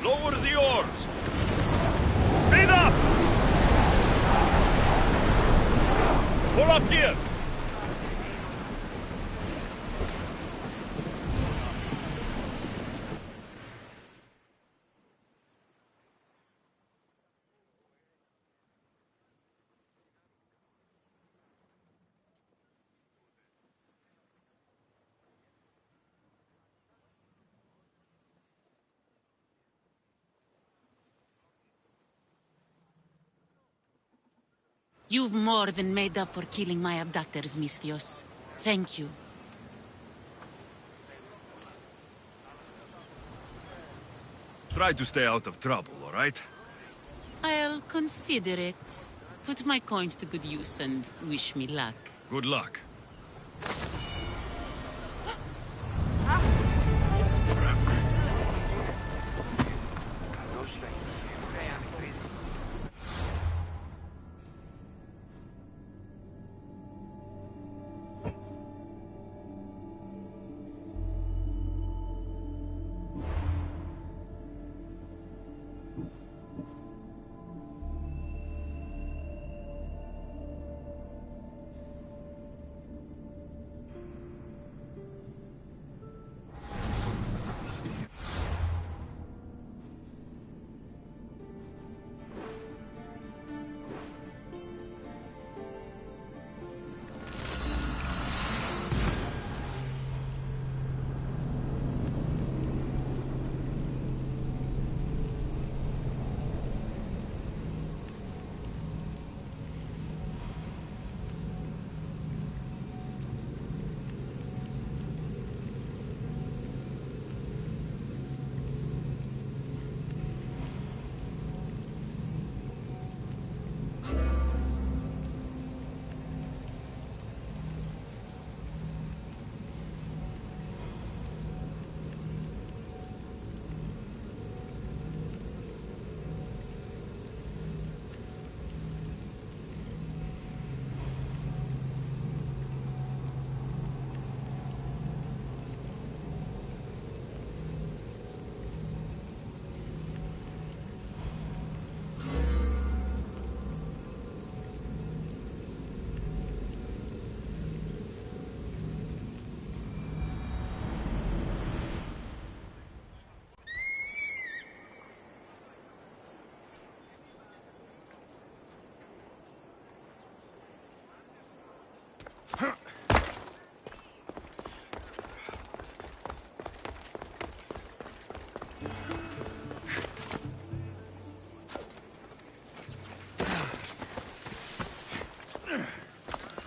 Lower the oars! Speed up! Pull up gear! You've more than made up for killing my abductors, Misthios. Thank you. Try to stay out of trouble, all right? I'll consider it. Put my coins to good use and wish me luck. Good luck.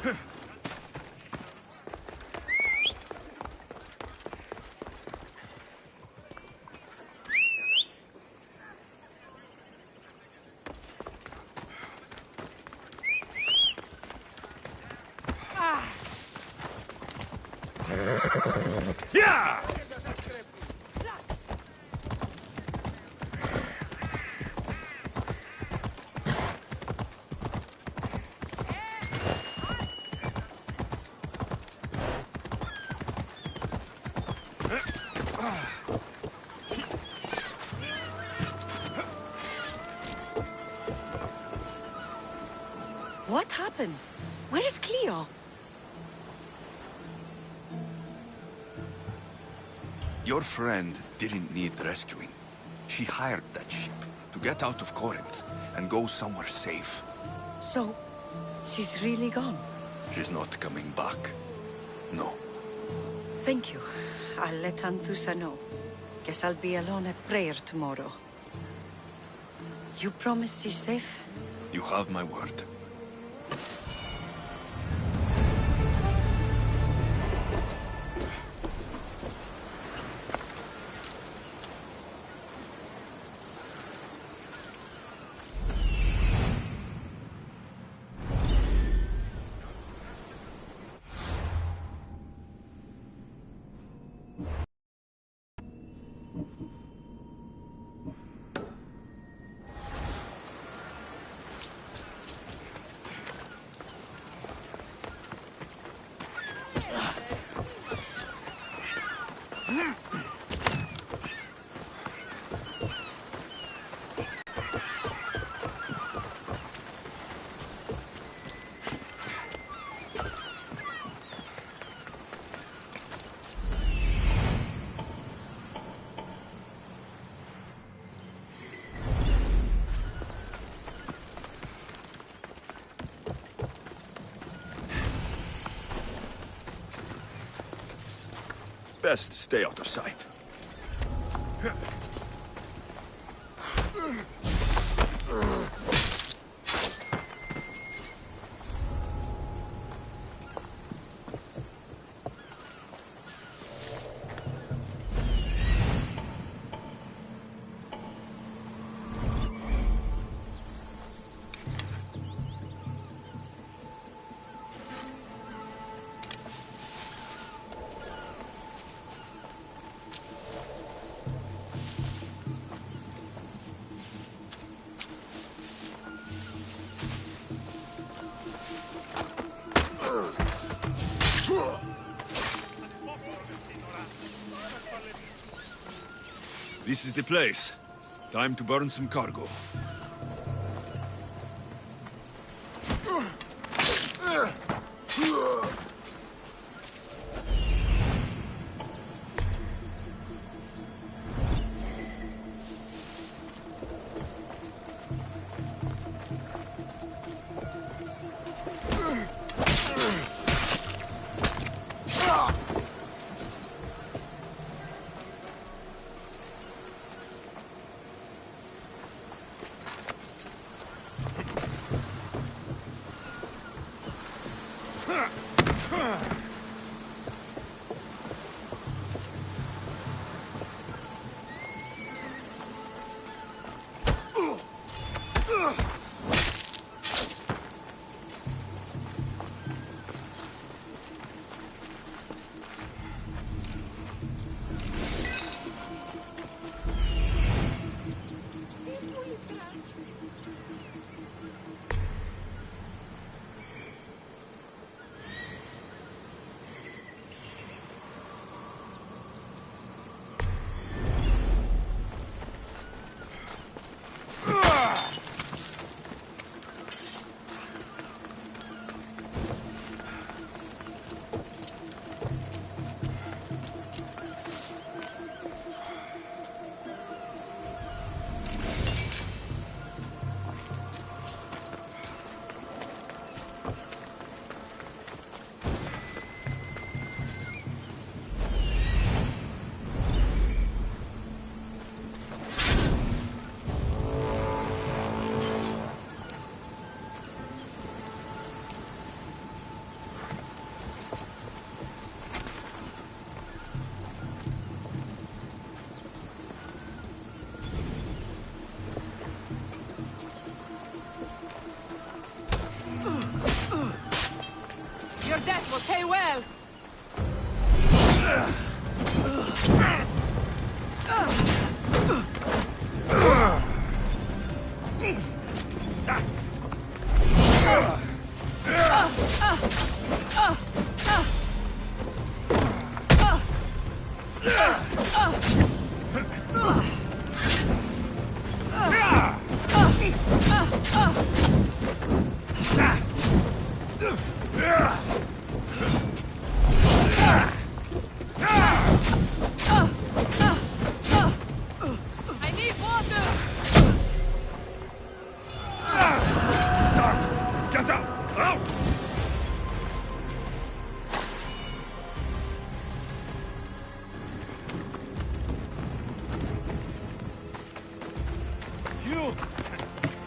Yeah! What happened? Where is Cleo? Your friend didn't need rescuing. She hired that ship to get out of Corinth and go somewhere safe. So, she's really gone? She's not coming back. No. Thank you. I'll let Anthusa know. Guess I'll be alone at prayer tomorrow. You promise she's safe? You have my word. Best stay out of sight. This is the place. Time to burn some cargo. Your death will pay well!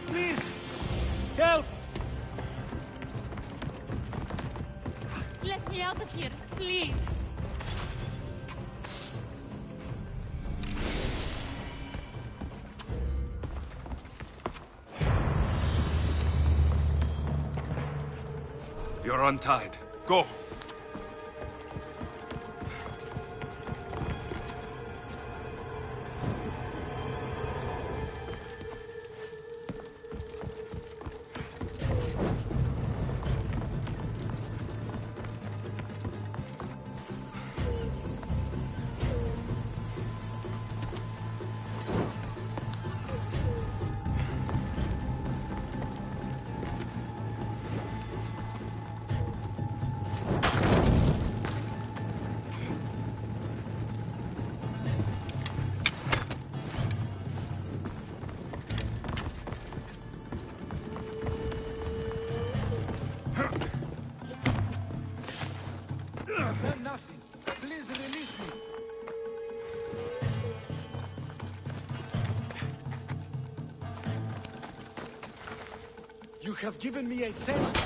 Please! Help! Let me out of here, please! You're untied. Go! Done nothing. Please release me. You have given me a chance.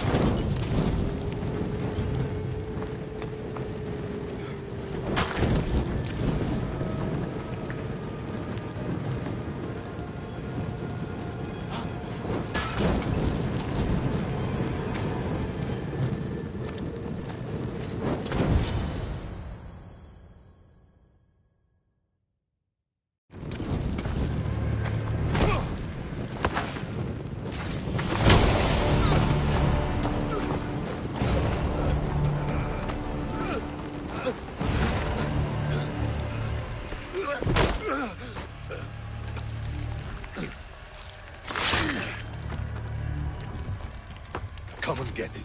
Come and get it.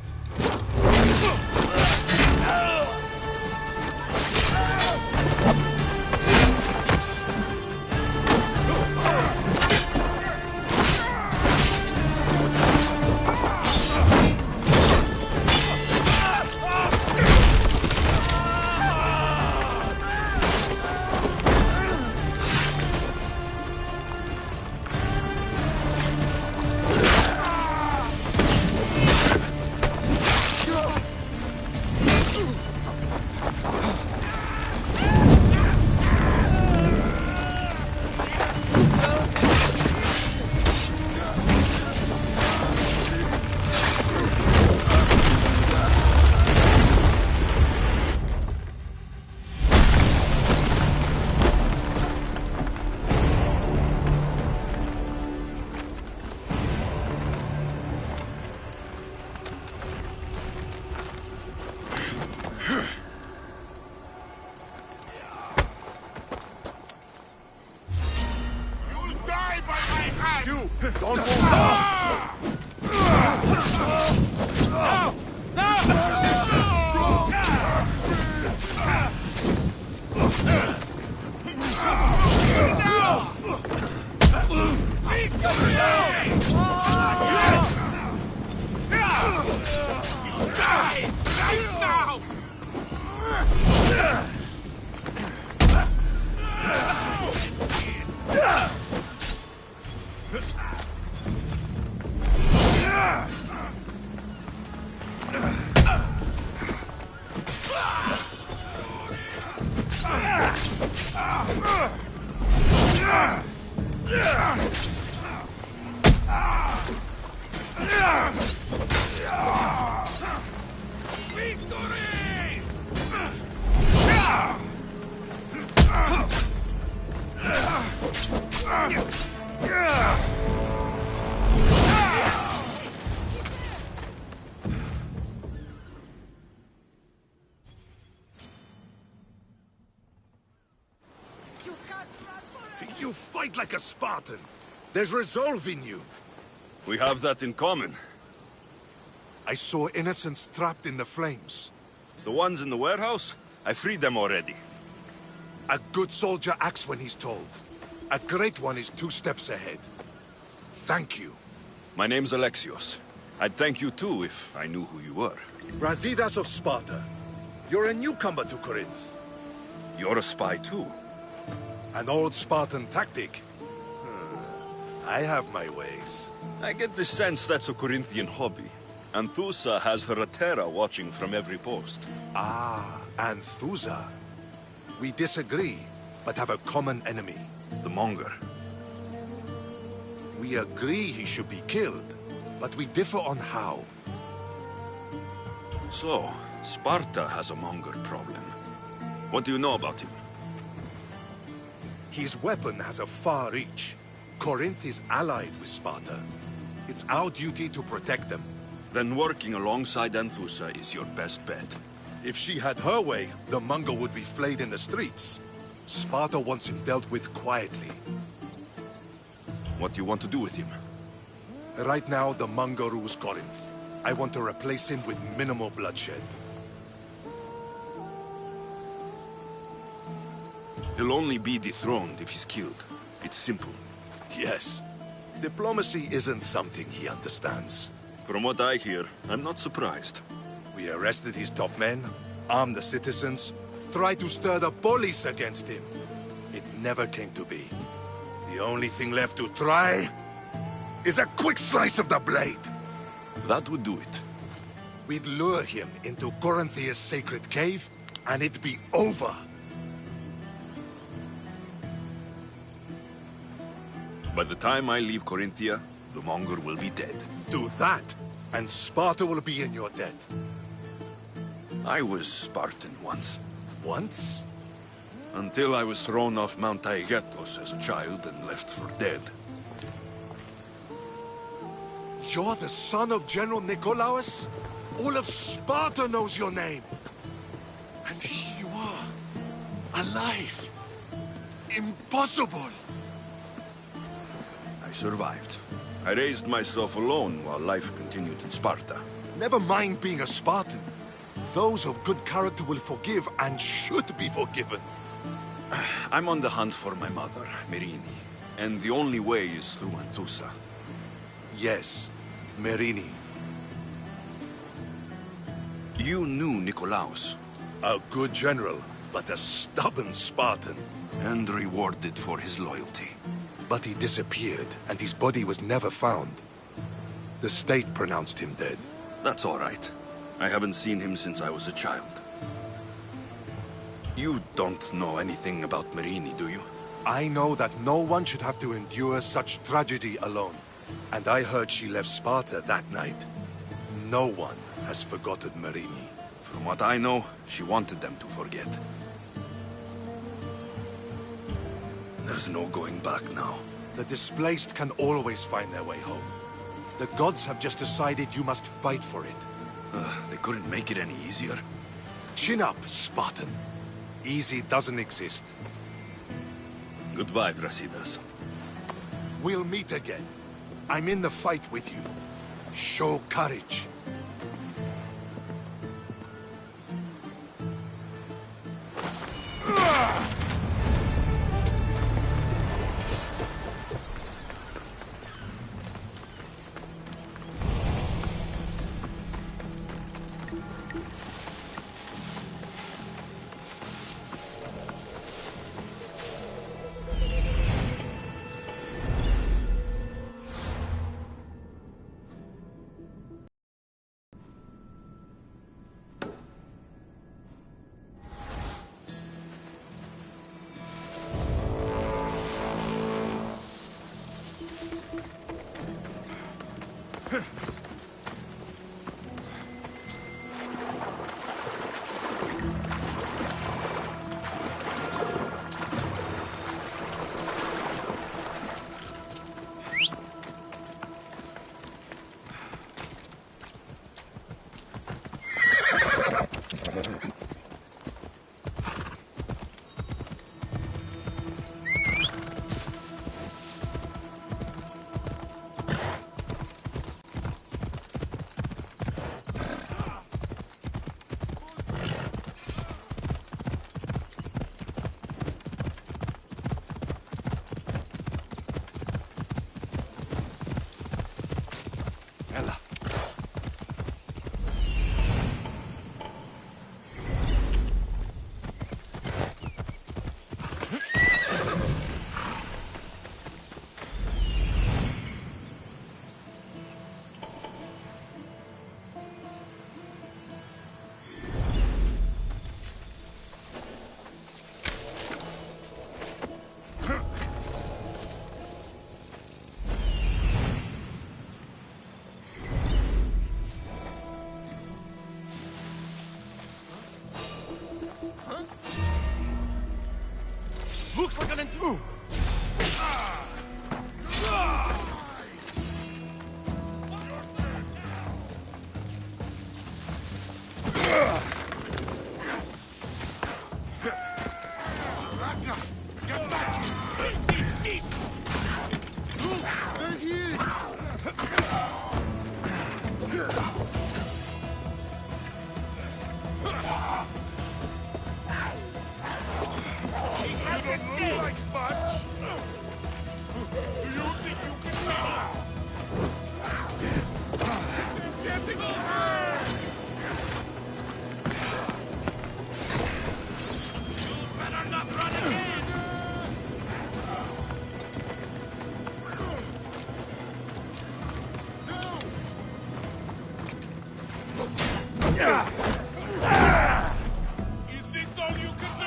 Don't move! You fight like a Spartan. There's resolve in you. We have that in common. I saw innocents trapped in the flames. The ones in the warehouse? I freed them already. A good soldier acts when he's told. A great one is 2 steps ahead. Thank you. My name's Alexios. I'd thank you too if I knew who you were. Brasidas of Sparta. You're a newcomer to Corinth. You're a spy too. An old Spartan tactic. I have my ways. I get the sense that's a Corinthian hobby. Anthusa has her Atera watching from every post. Ah, Anthusa. We disagree, but have a common enemy. The Monger. We agree he should be killed, but we differ on how. So, Sparta has a Monger problem. What do you know about him? His weapon has a far reach. Corinth is allied with Sparta. It's our duty to protect them. Then working alongside Anthusa is your best bet. If she had her way, the Monger would be flayed in the streets. Sparta wants him dealt with quietly. What do you want to do with him? Right now, the Monger rules Corinth. I want to replace him with minimal bloodshed. He'll only be dethroned if he's killed. It's simple. Yes. Diplomacy isn't something he understands. From what I hear, I'm not surprised. We arrested his top men, armed the citizens, tried to stir the police against him. It never came to be. The only thing left to try is a quick slice of the blade. That would do it. We'd lure him into Corinthia's sacred cave, and it'd be over. By the time I leave Corinthia, the Monger will be dead. Do that, and Sparta will be in your debt. I was Spartan once. Once? Until I was thrown off Mount Taygetos as a child and left for dead. You're the son of General Nikolaos? All of Sparta knows your name. And here you are, alive. Impossible. I survived. I raised myself alone while life continued in Sparta. Never mind being a Spartan. Those of good character will forgive and should be forgiven. I'm on the hunt for my mother, Merini. And the only way is through Anthusa. Yes, Merini. You knew Nikolaos. A good general, but a stubborn Spartan. And rewarded for his loyalty. But he disappeared, and his body was never found. The state pronounced him dead. That's all right. I haven't seen him since I was a child. You don't know anything about Merini, do you? I know that no one should have to endure such tragedy alone. And I heard she left Sparta that night. No one has forgotten Merini. From what I know, she wanted them to forget. There's no going back now. The displaced can always find their way home. The gods have just decided you must fight for it. They couldn't make it any easier. Chin up, Spartan. Easy doesn't exist. Goodbye, Brasidas. We'll meet again. I'm in the fight with you. Show courage. Looks like an intruder. Is this all you can do?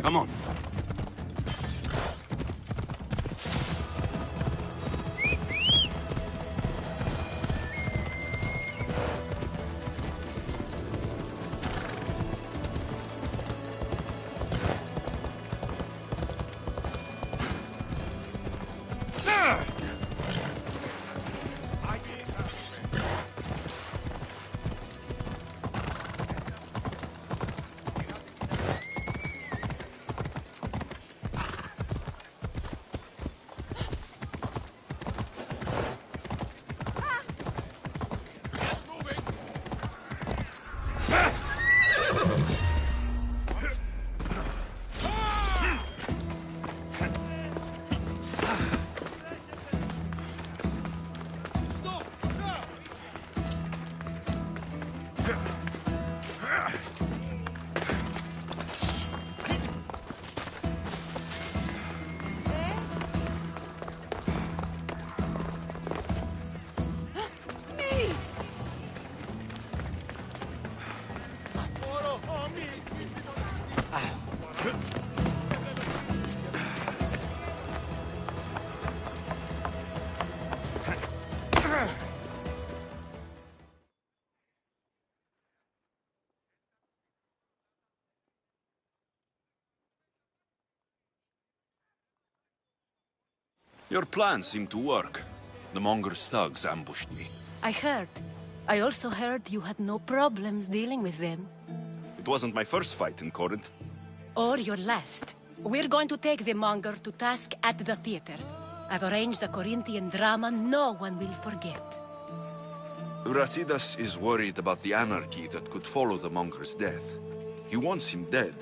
Come on. Your plan seemed to work. The Monger's thugs ambushed me. I heard. I also heard you had no problems dealing with them. It wasn't my first fight in Corinth. Or your last. We're going to take the Monger to task at the theater. I've arranged a Corinthian drama no one will forget. Brasidas is worried about the anarchy that could follow the Monger's death. He wants him dead,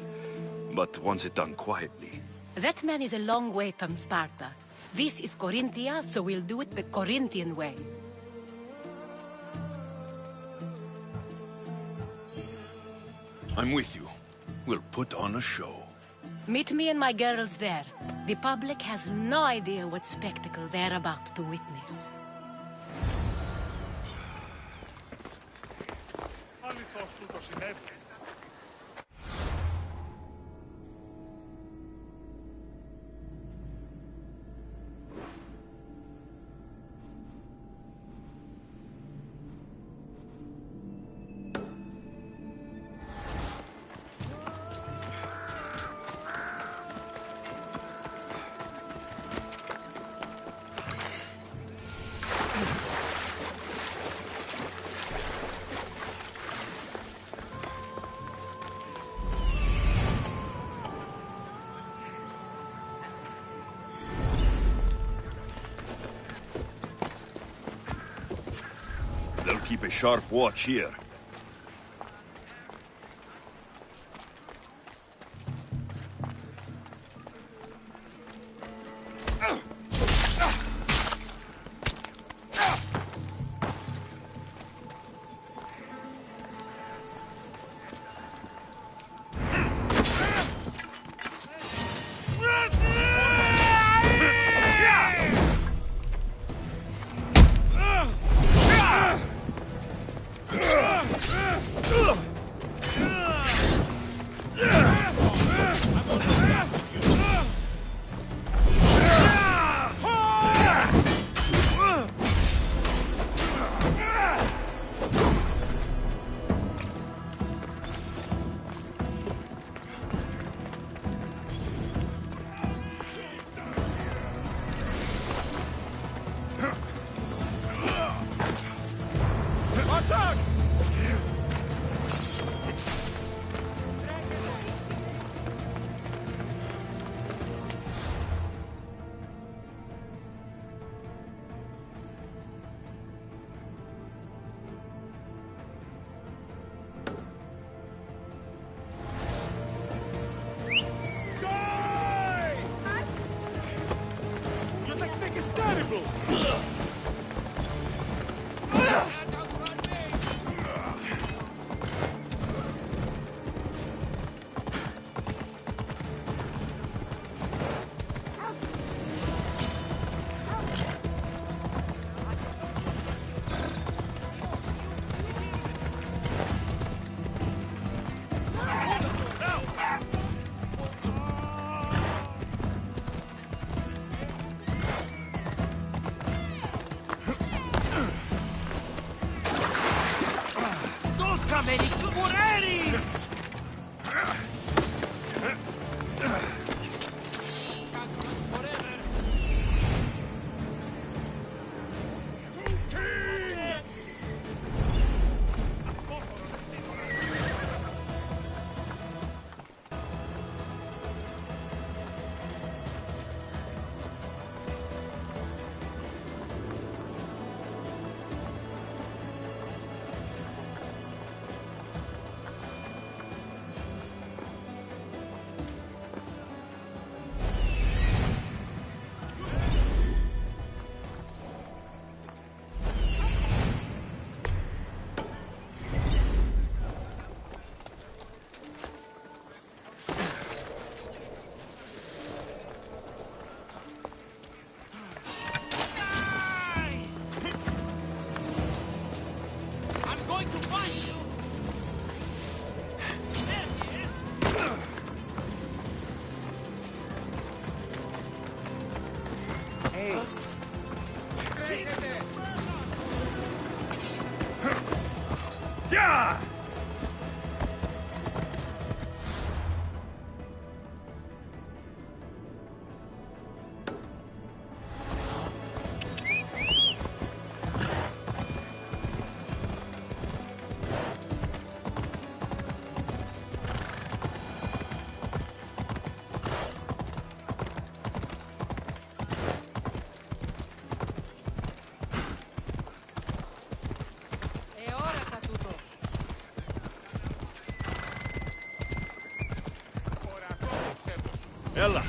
but wants it done quietly. That man is a long way from Sparta. This is Corinthia, so we'll do it the Corinthian way. I'm with you. We'll put on a show. Meet me and my girls there. The public has no idea what spectacle they're about to witness. They'll keep a sharp watch here. is terrible! Ella!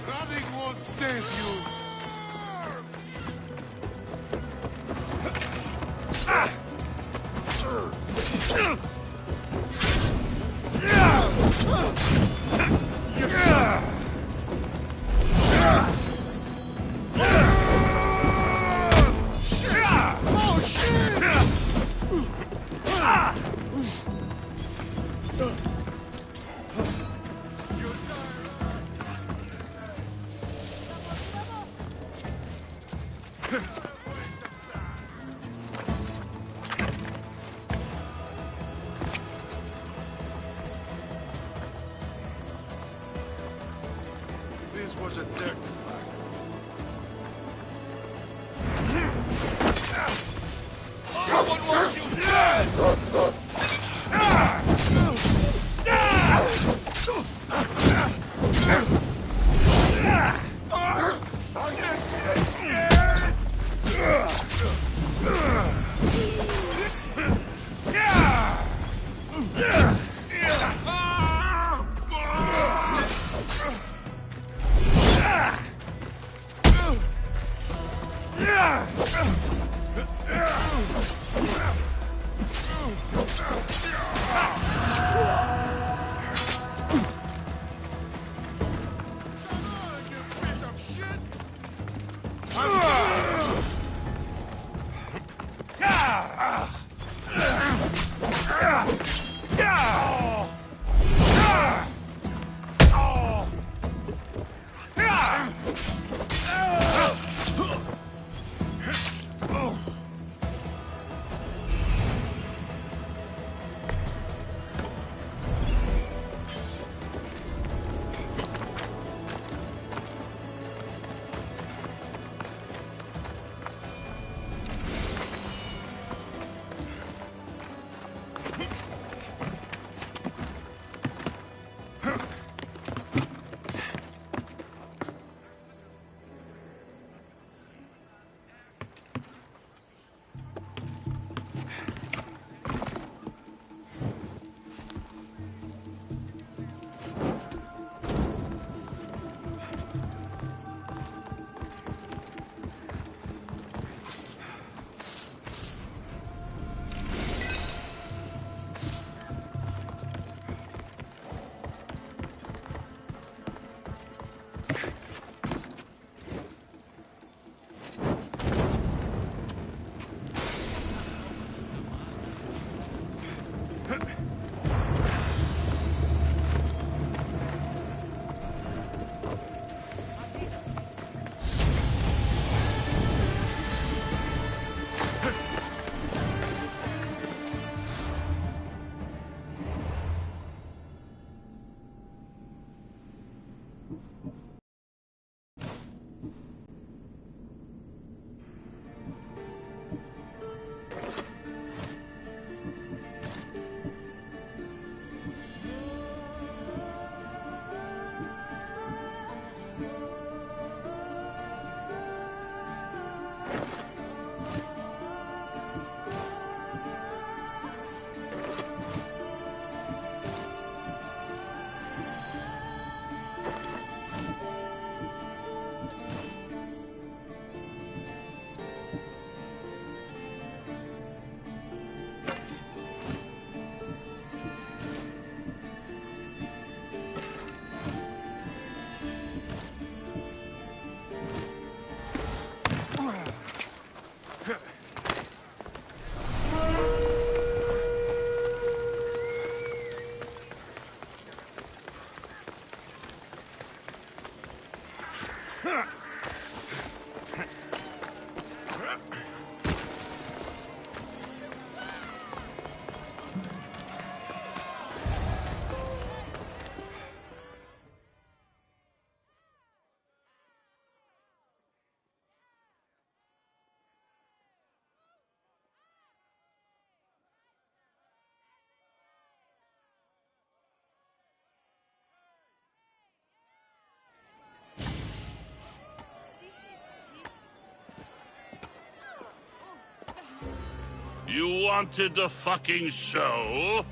Running won't save you. This was a dirt fight. Someone wants you dead! You wanted a fucking show?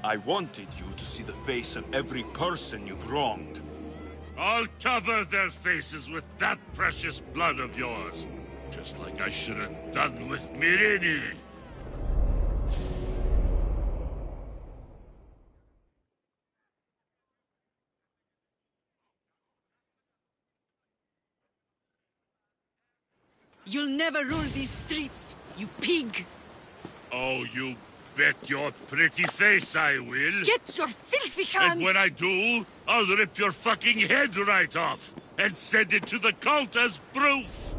I wanted you to see the face of every person you've wronged. I'll cover their faces with that precious blood of yours. Just like I should have done with Mirini. You'll never rule these streets, you pig! Oh, you bet your pretty face I will. Get your filthy hands! And when I do, I'll rip your fucking head right off and send it to the cult as proof.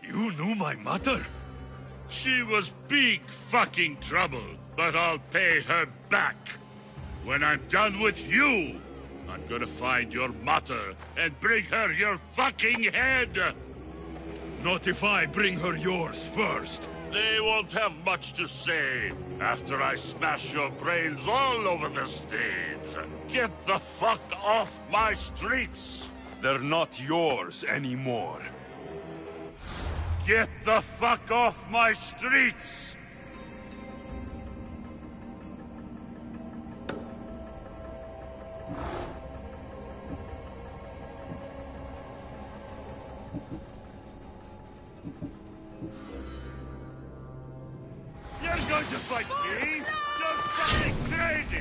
You knew my mother? She was big fucking trouble, but I'll pay her back. When I'm done with you, I'm gonna find your mother and bring her your fucking head! Not if I bring her yours first. They won't have much to say after I smash your brains all over the stage. Get the fuck off my streets! They're not yours anymore. Get the fuck off my streets! You're going to fight me? You're fucking crazy!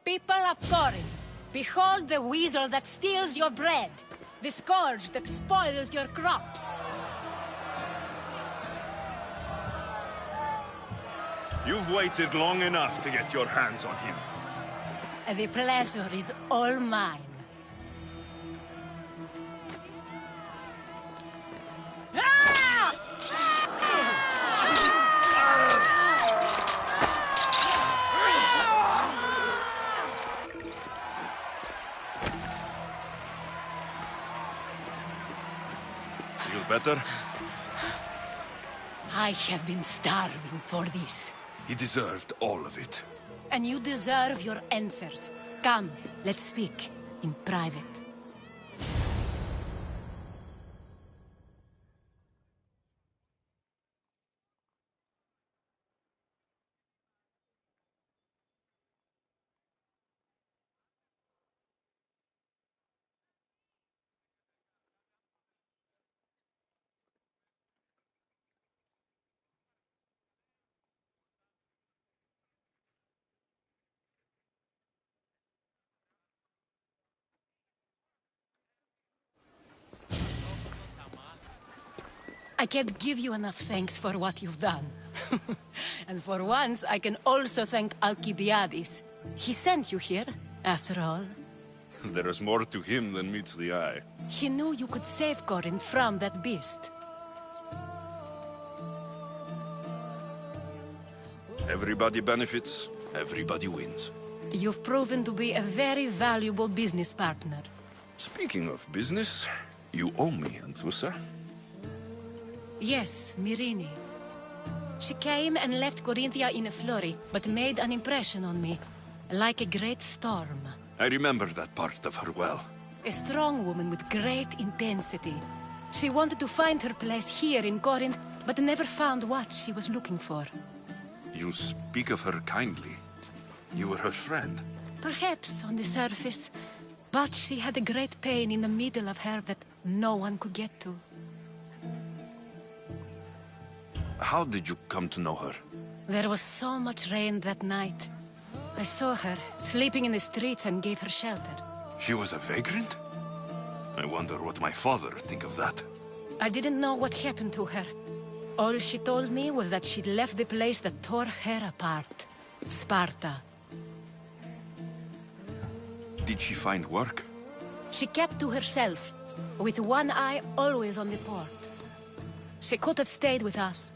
People of Corinth, behold the weasel that steals your bread, the scourge that spoils your crops. You've waited long enough to get your hands on him. The pleasure is all mine. Feel better? I have been starving for this. He deserved all of it. And you deserve your answers. Come, let's speak in private. I can't give you enough thanks for what you've done. And for once, I can also thank Alcibiades. He sent you here, after all. There is more to him than meets the eye. He knew you could save Corinth from that beast. Everybody benefits, everybody wins. You've proven to be a very valuable business partner. Speaking of business, you owe me, Anthusa. Yes, Myrine. She came and left Corinthia in a flurry, but made an impression on me, like a great storm. I remember that part of her well. A strong woman with great intensity. She wanted to find her place here in Corinth, but never found what she was looking for. You speak of her kindly. You were her friend. Perhaps on the surface, but she had a great pain in the middle of her that no one could get to. How did you come to know her? There was so much rain that night. I saw her, sleeping in the streets, and gave her shelter. She was a vagrant? I wonder what my father think of that. I didn't know what happened to her. All she told me was that she'd left the place that tore her apart. Sparta. Did she find work? She kept to herself, with one eye always on the port. She could have stayed with us,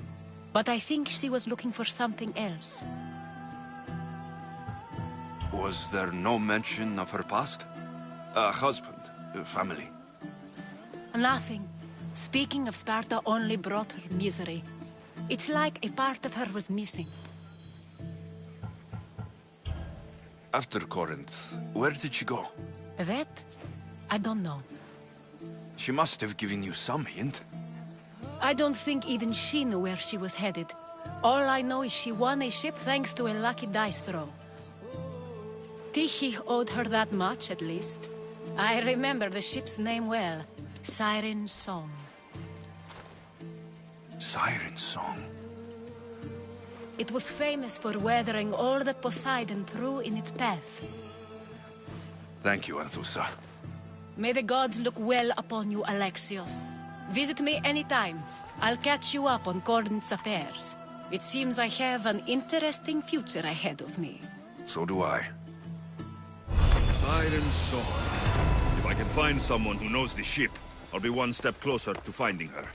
but I think she was looking for something else. Was there no mention of her past? A husband, a family? Nothing. Speaking of Sparta only brought her misery. It's like a part of her was missing. After Corinth, where did she go? That? I don't know. She must have given you some hint. I don't think even she knew where she was headed. All I know is she won a ship thanks to a lucky dice throw. Tyche owed her that much, at least. I remember the ship's name well. Siren Song. Siren Song? It was famous for weathering all that Poseidon threw in its path. Thank you, Anthusa. May the gods look well upon you, Alexios. Visit me anytime. I'll catch you up on Corinth's affairs. It seems I have an interesting future ahead of me. So do I. Siren Song. If I can find someone who knows the ship, I'll be one step closer to finding her.